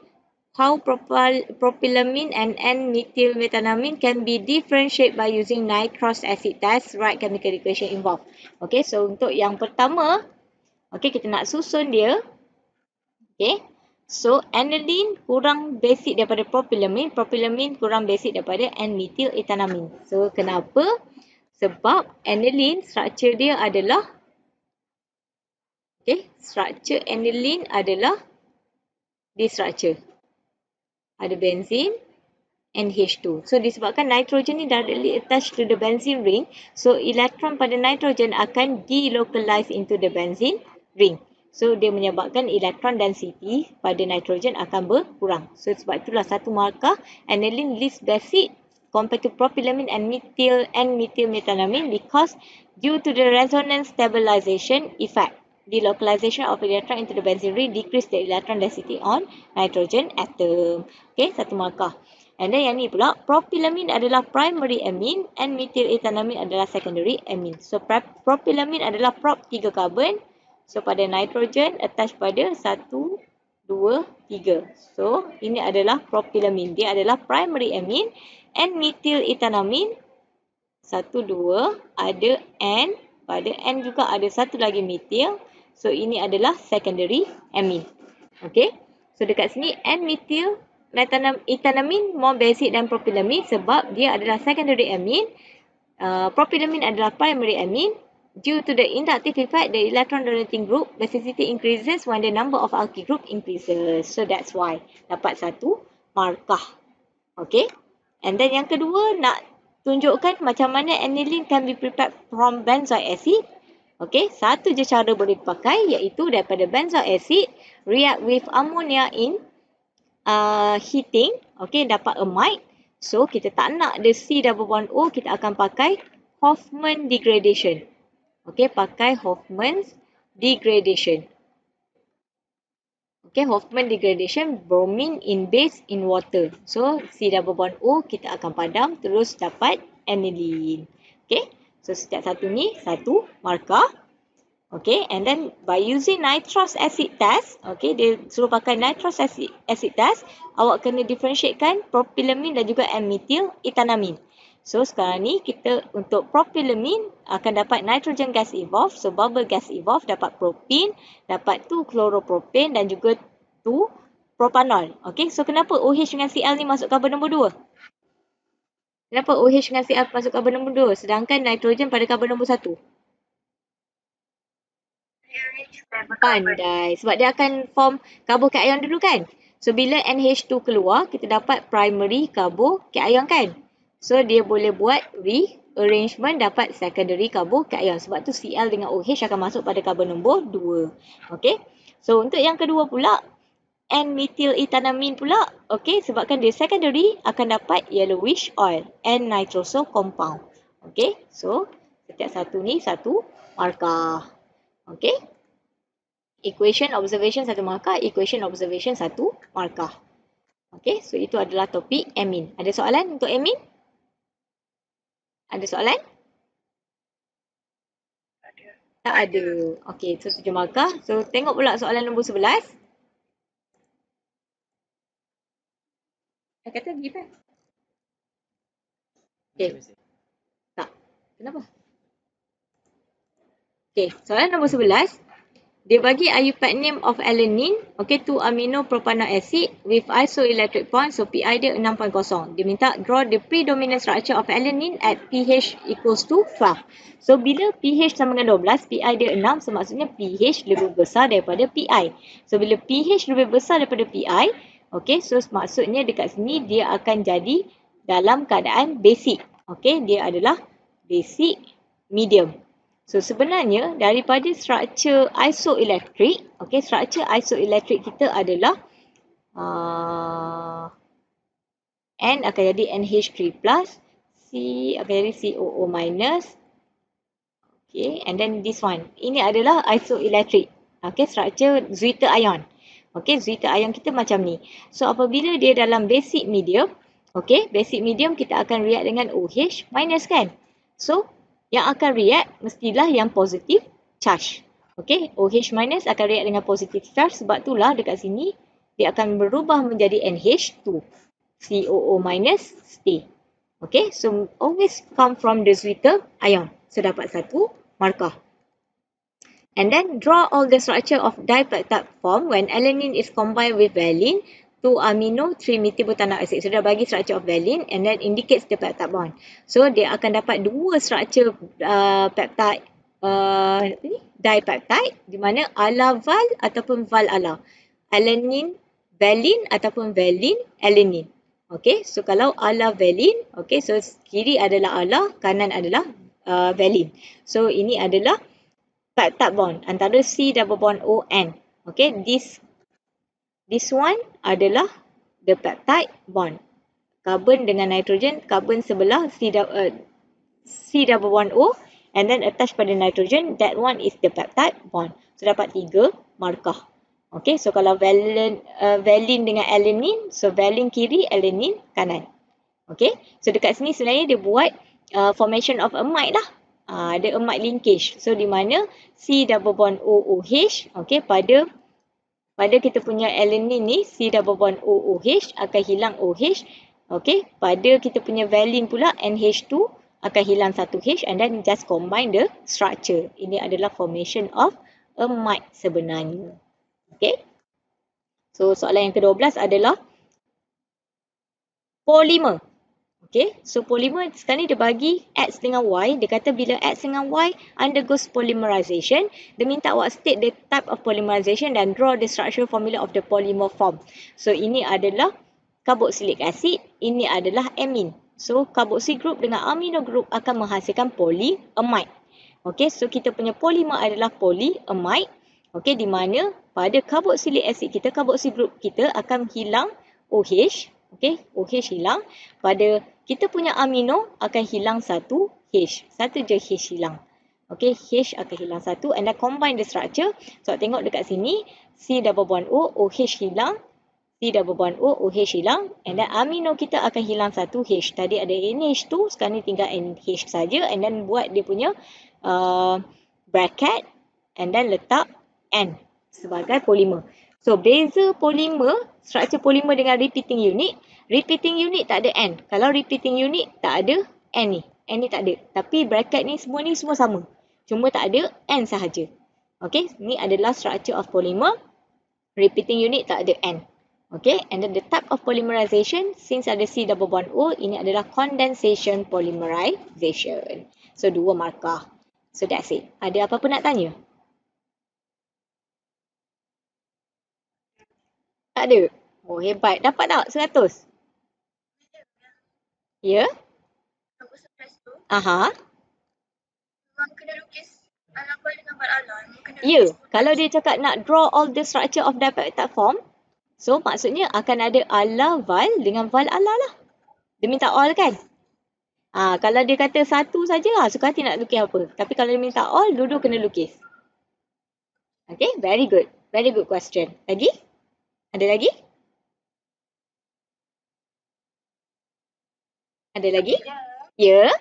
how propylamine and N-methylmethanamine can be differentiated by using nitrous acid test, write chemical equation involved. Okay, so untuk yang pertama, okay, kita nak susun dia, okay. So, aniline kurang basic daripada propylamine, propylamine kurang basic daripada N-methylethanamine. So, kenapa? Sebab aniline structure dia adalah, okay, structure aniline adalah this structure. Ada benzene, NH2. So, disebabkan nitrogen ni directly attached to the benzene ring, so elektron pada nitrogen akan delocalize into the benzene ring. So, dia menyebabkan elektron density pada nitrogen akan berkurang. So, sebab itulah 1 markah aniline least basic compared to propylamine and N-methylmethanamine because due to the resonance stabilization effect, delocalization of electron into the benzene ring decrease the electron density on nitrogen atom. Okay, 1 markah. And then yang ni pula, propylamine adalah primary amine and methylethanamine adalah secondary amine. So, propylamine adalah prop 3 carbon. So, pada nitrogen attach pada 1, 2, 3. So, ini adalah propylamine. Dia adalah primary amine and methylethanamine 1, 2, ada N. Pada N juga ada satu lagi methyl. So, ini adalah secondary amine. Okay. So, dekat sini N-methylmethanamine more basic than propylamine sebab dia adalah secondary amine. Propylamine adalah primary amine. Due to the inductive effect, the electron donating group basicity increases when the number of alkyl group increases. So that's why dapat 1 markah. Okay. And then yang kedua nak tunjukkan macam mana aniline can be prepared from benzoic acid. Okay. Satu je cara boleh dipakai iaitu daripada benzoic acid react with ammonia in heating. Okay. Dapat amide. So kita tak nak the C double bond O, kita akan pakai Hofmann degradation. Okay, pakai Hofmann's degradation. Okay, Hofmann degradation, bromine in base in water. So, C double bond O kita akan padam terus dapat aniline. Okay, so setiap satu ni 1 markah. Okay, and then by using nitrous acid test, okay, dia suruh pakai nitrous acid test, awak kena differentiatekan propylamine dan juga N-methylethanamine. So, sekarang ni kita untuk propylamine akan dapat nitrogen gas evolve. So, bubble gas evolve dapat propene, dapat 2 chloropropane dan juga 2 propanol. Okay, so kenapa OH dengan Cl ni masuk karbon nombor 2? Kenapa OH dengan Cl masuk karbon nombor 2 sedangkan nitrogen pada karbon nombor 1? Pandai. Sebab dia akan form carbocation dulu kan? So, bila NH2 keluar, kita dapat primary carbocation kan? So, dia boleh buat rearrangement dapat secondary carbocation. Sebab tu Cl dengan OH akan masuk pada karbon nombor 2. Okay. So, untuk yang kedua pula, N-methyl etanamin pula. Okey, sebabkan dia secondary akan dapat yellowish oil, N-nitroso compound. Okey, so setiap satu ni satu markah. Okey. Equation observation satu markah, equation observation satu markah. Okey, so itu adalah topik amine. Ada soalan untuk amine? Ada soalan? Tak ada. Okey, so 7 markah. So tengok pula soalan nombor 11. Saya kata pergi kan? Okey. Tak. Kenapa? Okey, soalan nombor 11. Dia bagi IUPAC name of alanine, okay, 2 amino propanol acid with isoelectric point, so PI dia 6.0. Dia minta draw the predominant structure of alanine at pH equals to 12. So bila pH sama dengan 12, PI dia 6, so maksudnya pH lebih besar daripada PI. So bila pH lebih besar daripada PI, okay, so maksudnya dekat sini dia akan jadi dalam keadaan basic. Okay, dia adalah basic medium. So sebenarnya daripada struktur isoelektrik, okay, struktur isoelektrik kita adalah N akan jadi NH3+, C akan jadi COO-, okay, and then this one. Ini adalah isoelektrik, okay, struktur Zwitter ion. Okay, Zwitter ion kita macam ni. So apabila dia dalam basic medium, okay, basic medium kita akan react dengan OH minus kan. So yang akan react mestilah yang positif charge. Okay, OH minus akan react dengan positif charge, sebab itulah dekat sini dia akan berubah menjadi NH2. COO minus stay. Okay, so always come from the Zwitter ion. So dapat satu markah. And then draw all the structure of dipeptide form when alanine is combined with valine, 2 amino 3 methylbutanoic acid. So dah bagi structure of valine and then indicates the peptide bond. So dia akan dapat dua structure peptide dipeptide di mana ala val ataupun val ala. Alanine valine ataupun valine alanine. Okay, so kalau ala valine, okay, so kiri adalah ala, kanan adalah valine. So ini adalah peptide bond antara C double bond O N. Okay, this one adalah the peptide bond. Carbon dengan nitrogen, carbon sebelah C double bond O and then attached pada nitrogen, that one is the peptide bond. So dapat 3 markah. Okay, so kalau valine dengan alanine, so valine kiri, alanine kanan. Okay, so dekat sini sebenarnya dia buat formation of amide lah. Ada amide linkage. So di mana C double bond OOH, okay, pada kita punya alanine ni, C double bond OOH akan hilang OH. Okay, pada kita punya valine pula NH2 akan hilang satu H and then just combine the structure. Ini adalah formation of amide sebenarnya. Okay, so soalan yang ke-12 adalah polimer. Okay, so polimer sekarang ni dia bagi X dengan Y. Dia kata bila X dengan Y undergoes polymerization, dia minta awak state the type of polymerization dan draw the structural formula of the polymer form. So ini adalah carboxylic acid, ini adalah amine. So carboxy group dengan amino group akan menghasilkan polyamide. Okay, so kita punya polimer adalah polyamide. Okay, di mana pada carboxylic acid kita, carboxy group kita akan hilang OH. Okay, OH hilang. Pada kita punya amino akan hilang satu H. Satu je H hilang. Okay, H akan hilang satu and then combine the structure. So tengok dekat sini, C double bond O, OH hilang. C double bond O, OH hilang. And then amino kita akan hilang satu H. Tadi ada NH2, sekarang ni tinggal NH saja. And then buat dia punya bracket and then letak N sebagai polimer. So beza polimer, struktur polimer dengan repeating unit. Repeating unit tak ada N. Kalau repeating unit tak ada N ni. N ni tak ada. Tapi bracket ni semua sama. Cuma tak ada N sahaja. Okay, ni adalah structure of polymer. Repeating unit tak ada N. Okay, and then the type of polymerization, since ada C double bond O, ini adalah condensation polymerization. So 2 markah. So that's it. Ada apa-apa nak tanya? Tak ada? Oh hebat. Dapat tak 100? Ya? Nombor 11 tu, Aha. memang kena lukis ala-ala dengan bal-ala. Ya, kalau dia cakap nak draw all the structure of dipeptide form, So maksudnya akan ada Allah val dengan val Allah lah. Dia minta all kan? Kalau dia kata satu saja, suka hati nak lukis apa. Tapi kalau dia minta all, dua-dua kena lukis. Okay, very good. Very good question. Lagi? Ada lagi? Ada lagi? Ya.